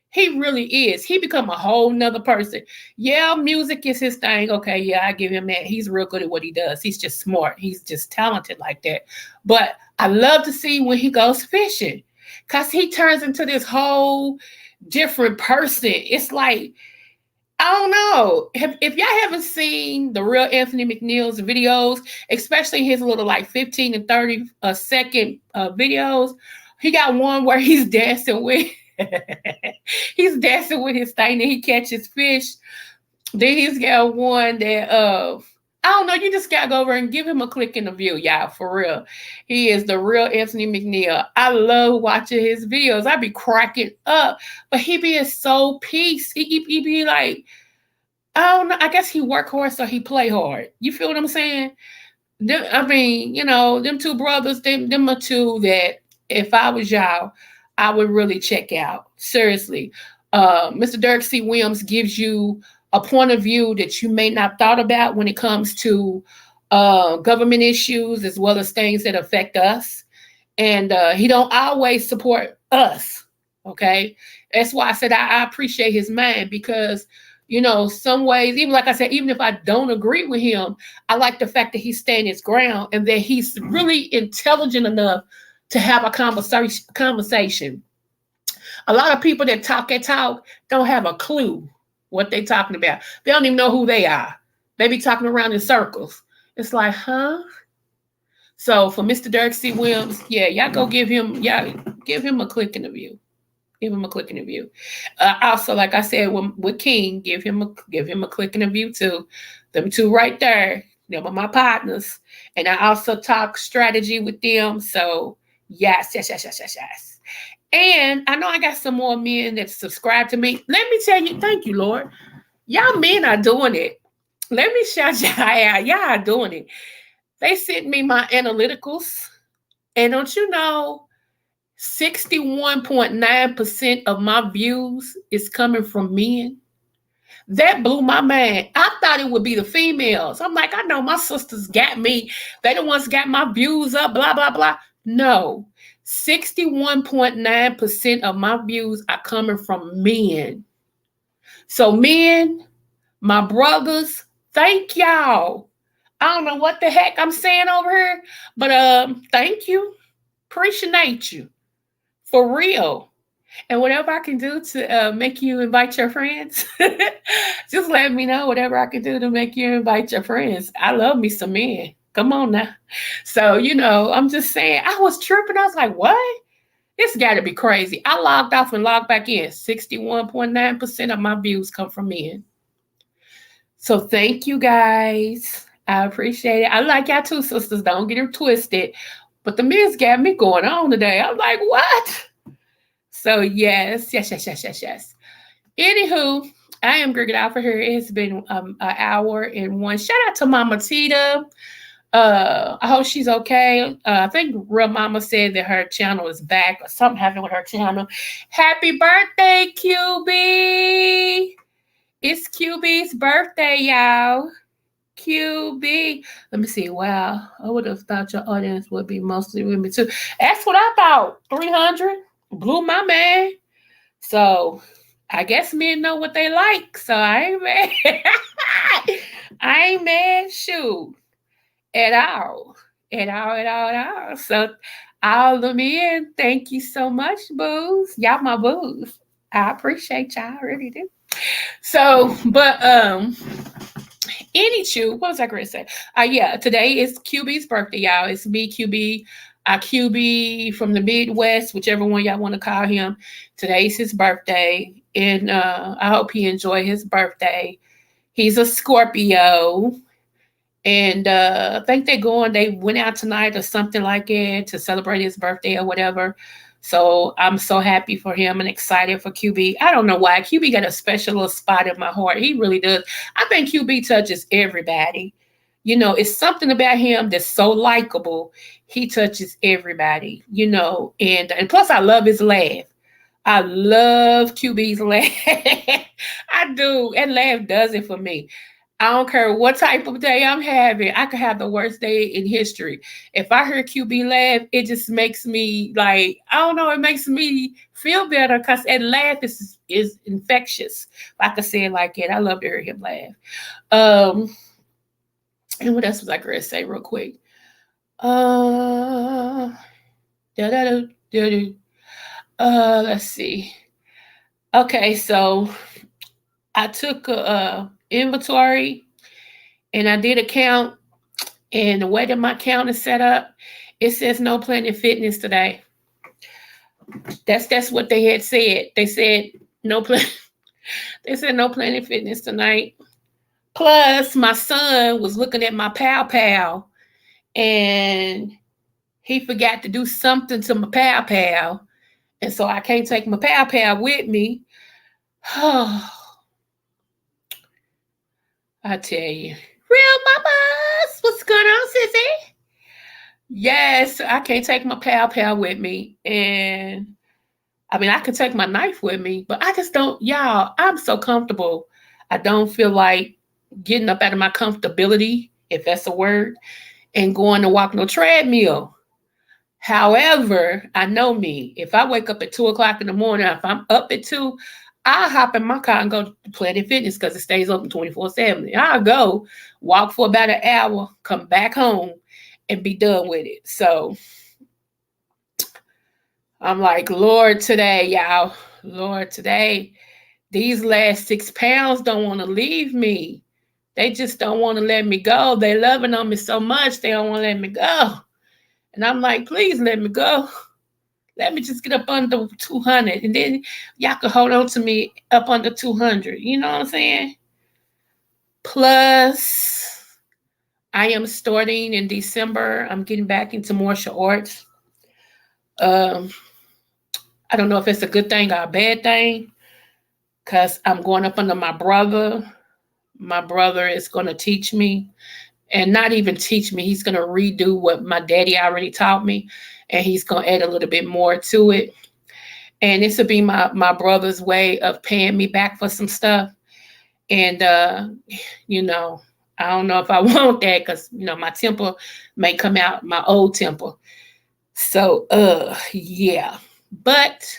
He really is. He become a whole nother person. Yeah, music is his thing. Okay, yeah, I give him that. He's real good at what he does. He's just smart. He's just talented like that. But I love to see when he goes fishing, because he turns into this whole different person. It's like, I don't know. If y'all haven't seen the real Anthony McNeil's videos, especially his little like 15 and 30 second videos, he got one where he's dancing with he's dancing with his thing and he catches fish. Then he's got one that I don't know, you just gotta go over and give him a click in the view, y'all, for real. He is the real Anthony McNeil. I love watching his videos. I be cracking up, but he be so peace. He be like, I don't know, I guess he work hard, so he play hard. You feel what I'm saying? Them two brothers, them are two that if I was y'all, I would really check out. Seriously. Mr. Dirk C. Williams gives you a point of view that you may not thought about when it comes to government issues as well as things that affect us. And he don't always support us. Okay. That's why I said I appreciate his mind, because some ways, even like I said, even if I don't agree with him, I like the fact that he's standing his ground and that he's really intelligent enough to have a conversation. A lot of people that talk don't have a clue what they're talking about. They don't even know who they are. They be talking around in circles. It's like, huh? So for Mr. Dirk C. Williams, yeah, y'all go give him a click in the view. Give him a click and a view. Also, like I said, with King, give him a click and a view too. Them two right there. Them are my partners, and I also talk strategy with them. So yes, yes, yes, yes, yes, yes. And I know I got some more men that subscribe to me. Let me tell you, thank you, Lord. Y'all men are doing it. Let me shout y'all out. Y'all are doing it. They sent me my analyticals, and don't you know, 61.9% of my views is coming from men. That blew my mind. I thought it would be the females. I'm like, I know my sisters got me. They the ones got my views up, blah, blah, blah. No. 61.9% of my views are coming from men. So, men, my brothers, thank y'all. I don't know what the heck I'm saying over here, but thank you. Appreciate you. For real. And whatever I can do to make you invite your friends, just let me know. Whatever I can do to make you invite your friends. I love me some men. Come on now. So, I'm just saying, I was tripping. I was like, what? This got to be crazy. I logged off and logged back in. 61.9% of my views come from men. So thank you guys. I appreciate it. I like y'all too, sisters. Don't get it twisted. But the men's got me going on today. I'm like, what? So yes, yes, yes, yes, yes, yes. Anywho, I am Greg Alpha here. It's been an hour and one. Shout out to Mama Tita. I hope she's okay. I think Real Mama said that her channel is back or something happened with her channel. Happy birthday, QB. It's QB's birthday, y'all. QB. Let me see. Wow. I would have thought your audience would be mostly women too. That's what I thought. 300. Blew my man. So I guess men know what they like. So I ain't mad. I ain't mad. Shoot. At all. At all, at all, at all. So all the men, thank you so much, boos. Y'all my boos. I appreciate y'all. I really do. So, but anywho, what was I going to say? Yeah, today is QB's birthday, y'all. It's me, QB, QB from the Midwest, whichever one y'all want to call him. Today's his birthday, and I hope he enjoy his birthday. He's a Scorpio, and I think they went out tonight or something like it to celebrate his birthday or whatever. So I'm so happy for him and excited for QB. I don't know why. QB got a special little spot in my heart. He really does. I think QB touches everybody. It's something about him that's so likable. He touches everybody, and plus I love his laugh. I love QB's laugh. I do. And laugh does it for me. I don't care what type of day I'm having. I could have the worst day in history. If I hear QB laugh, it just makes me like, I don't know, it makes me feel better because that laugh is infectious. If I could say it like it. I love to hear him laugh. And what else was I going to say real quick? Let's see. Okay, so I took a inventory and I did a count, and the way that my count is set up, it says no Planet Fitness today. That's what they had said. They said no They said no Planet Fitness tonight. Plus, my son was looking at my Pal, and he forgot to do something to my Pal, and so I can't take my Pal with me. I tell you. Real mamas, what's going on, sissy? Yes, I can't take my Pal with me. And I mean, I can take my knife with me, but I just don't, y'all, I'm so comfortable. I don't feel like getting up out of my comfortability, if that's a word, and going to walk no treadmill. However, I know me. If I wake up at 2:00 in the morning, if I'm up at 2, I'll hop in my car and go to Planet Fitness because it stays open 24/7. I'll go walk for about an hour, come back home, and be done with it. So I'm like, Lord, today, y'all. Lord, today, these last 6 pounds don't want to leave me. They just don't want to let me go. They loving on me so much, they don't want to let me go. And I'm like, please let me go. Let me just get up under 200, and then y'all can hold on to me up under 200. You know what I'm saying? Plus, I am starting in December. I'm getting back into martial arts. Um, I don't know if it's a good thing or a bad thing because I'm going up under my brother. My brother is going to teach me, and not even teach me. He's going to redo what my daddy already taught me, and he's going to add a little bit more to it. And this will be my brother's way of paying me back for some stuff. And you know, I don't know if I want that because my temper may come out, my old temper. So yeah. But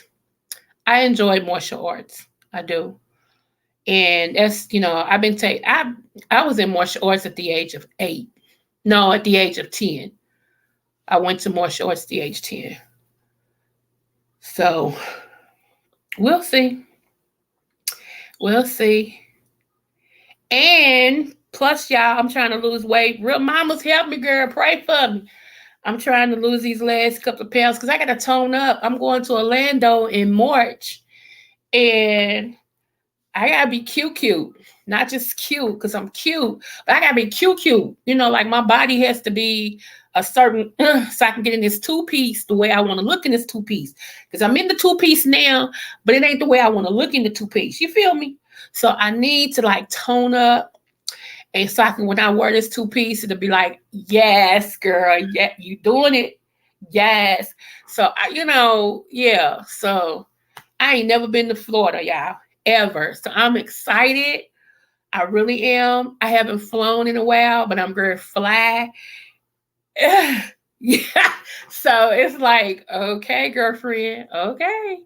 I enjoy martial arts. I do. And that's, I've been taking I was in martial arts at the age of 8. No, at the age of 10. I went to martial arts at the age 10. So we'll see. We'll see. And plus, y'all, I'm trying to lose weight. Real mamas, help me, girl. Pray for me. I'm trying to lose these last couple of pounds because I got to tone up. I'm going to Orlando in March. And I gotta be cute, not just cute because I'm cute, but I gotta be cute. Like my body has to be a certain so I can get in this two piece the way I want to look in this two piece. Because I'm in the two piece now, but it ain't the way I want to look in the two piece. You feel me? So I need to like tone up, and so I can when I wear this two piece, it'll be like, yes, girl, yeah, you doing it, yes. So yeah. So I ain't never been to Florida, y'all, ever. So I'm excited. I really am. I haven't flown in a while, but I'm going to fly. Yeah. So it's like, okay, girlfriend, okay.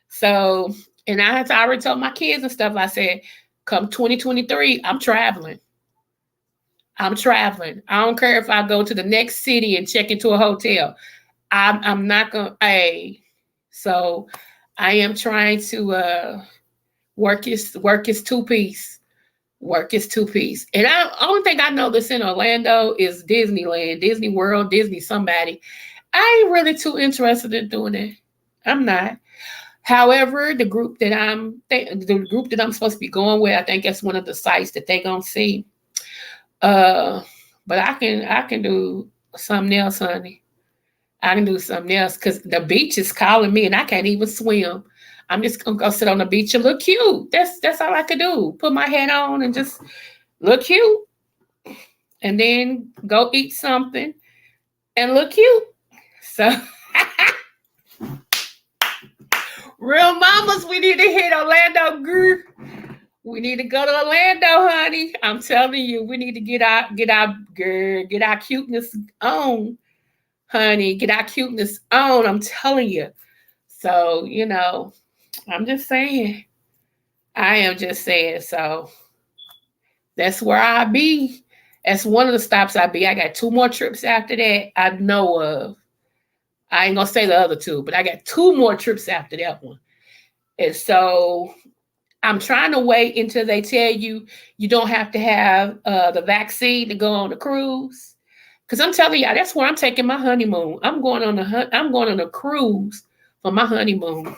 So, and I had to already tell my kids and stuff. I said, come 2023, I'm traveling. I'm traveling. I don't care if I go to the next city and check into a hotel. I'm not gonna. Hey, so I am trying to work is two piece. Work is two piece. And I only thing I know that's in Orlando is Disneyland, Disney World, Disney somebody. I ain't really too interested in doing it. I'm not. However, the group that I'm supposed to be going with, I think that's one of the sites that they gonna see. Uh, but I can do something else, honey. I can do something else because the beach is calling me and I can't even swim. I'm just gonna go sit on the beach and look cute. That's all I could do. Put my hat on and just look cute, and then go eat something and look cute. So, real mamas, we need to hit Orlando, girl. We need to go to Orlando, honey. I'm telling you, we need to get our cuteness on, honey. Get our cuteness on. I'm telling you. So, I'm just saying. I am just saying. So that's where I be. That's one of the stops I be. I got 2 more trips after that I know of. I ain't gonna say the other 2, but I got 2 more trips after that one. And so I'm trying to wait until they tell you don't have to have the vaccine to go on the cruise. Cause I'm telling y'all, that's where I'm taking my honeymoon. I'm going on a cruise for my honeymoon.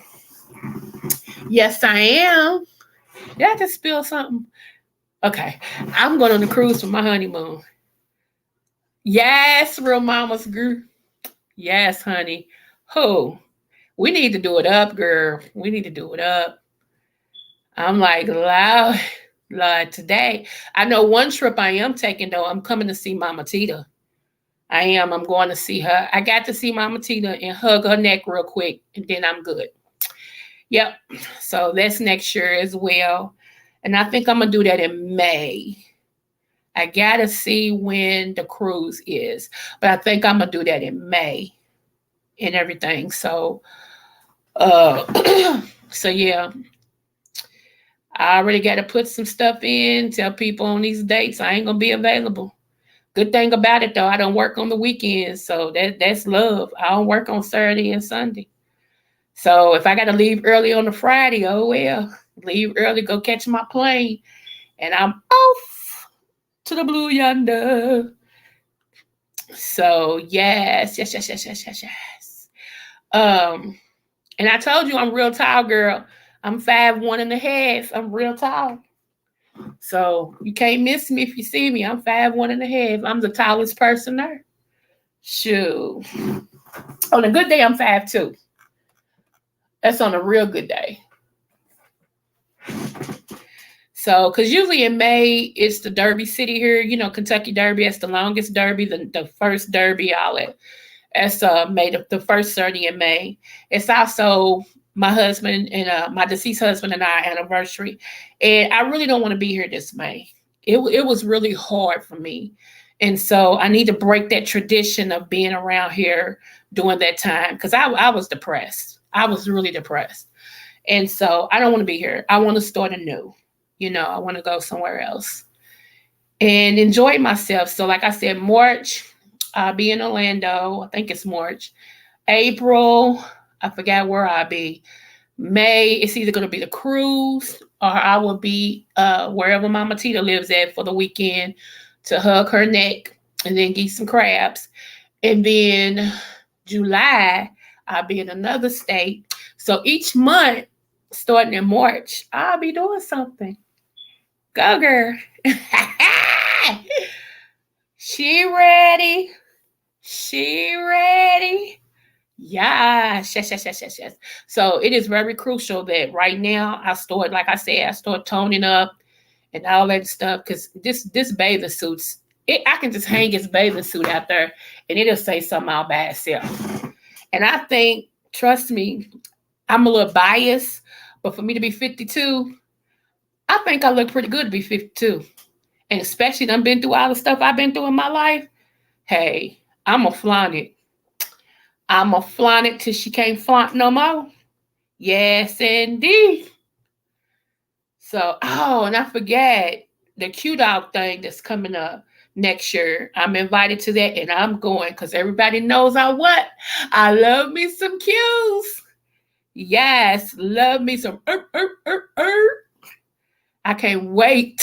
Yes, I am. Did I just spill something? Okay. I'm going on a cruise for my honeymoon. Yes, real mama's girl. Yes, honey. Who? We need to do it up, girl. We need to do it up. I'm like, loud, Lord, today. I know one trip I am taking, though. I'm coming to see Mama Tita. I am. I'm going to see her. I got to see Mama Tita and hug her neck real quick, and then I'm good. Yep. So that's next year as well. And I think I'm going to do that in May. I got to see when the cruise is, but I think I'm going to do that in May and everything. So, so yeah, I already got to put some stuff in, tell people on these dates I ain't going to be available. Good thing about it though, I don't work on the weekends, so that's love. I don't work on Saturday and Sunday. So if I got to leave early on a Friday, oh well, leave early, go catch my plane, and I'm off to the blue yonder. So yes. And I told you I'm real tall, girl. I'm 5'1.5". I'm real tall. So you can't miss me if you see me. I'm 5'1.5". I'm the tallest person there. Shoot. On a good day, I'm 5'2". That's on a real good day. So, because usually in May, it's the Derby City here. You know, Kentucky Derby. That's the longest Derby, the first Derby, all that. That's May, the first Saturday in May. It's also my husband and my deceased husband and I anniversary. And I really don't want to be here this May. It was really hard for me. And so I need to break that tradition of being around here during that time because I was depressed. I was really depressed. And so I don't want to be here. I want to start anew. You know, I want to go somewhere else and enjoy myself. So like I said, March, I'll be in Orlando. I think it's March. April, I forgot where I'll be. May, it's either going to be the cruise or I will be wherever Mama Tita lives at for the weekend to hug her neck and then get some crabs. And then July, I'll be in another state. So each month, starting in March, I'll be doing something. Go, girl. She ready. She ready. Yes. So it is very crucial that right now I start, like I said, I start toning up and all that stuff because this bathing suits, I can just hang this bathing suit out there and it'll say something all by itself. And I think, trust me, I'm a little biased, but for me to be 52, I think I look pretty good to be 52. And especially I've been through all the stuff I've been through in my life. Hey, I'm going to flaunt it. I'm going to flaunt it till she can't flaunt no more. Yes, indeed. So, and I forget the Q-Dog thing that's coming up next year. I'm invited to that and I'm going because everybody knows I love me some Qs. Yes, love me some I can't wait.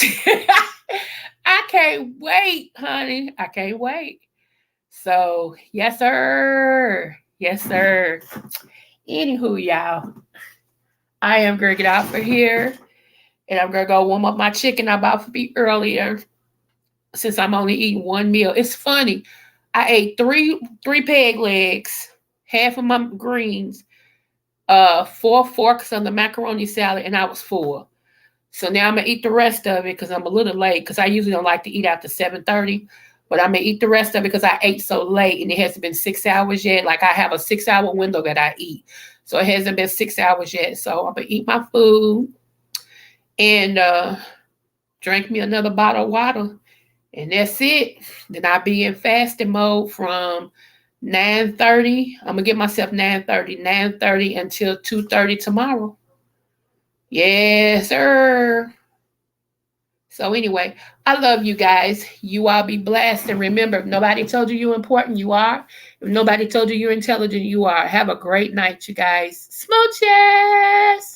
I can't wait, honey. I can't wait. So, yes, sir. Yes, sir. Anywho, y'all, I am going to get out for here. And I'm going to go warm up my chicken. I'm about to be earlier since I'm only eating one meal. It's funny. I ate three peg legs, half of my greens, 4 forks of the macaroni salad, and I was full. So now I'm going to eat the rest of it because I'm a little late because I usually don't like to eat after 7:30. But I'm going to eat the rest of it because I ate so late and it hasn't been 6 hours yet. Like I have a 6-hour window that I eat. So it hasn't been 6 hours yet. So I'm going to eat my food and drink me another bottle of water. And that's it. Then I'll be in fasting mode from 9:30. I'm going to give myself 9:30 until 2:30 tomorrow. Yes, sir. So anyway, I love you guys. You all be blessed. And remember, if nobody told you you're important, you are. If nobody told you you're intelligent, you are. Have a great night, you guys. Smooches.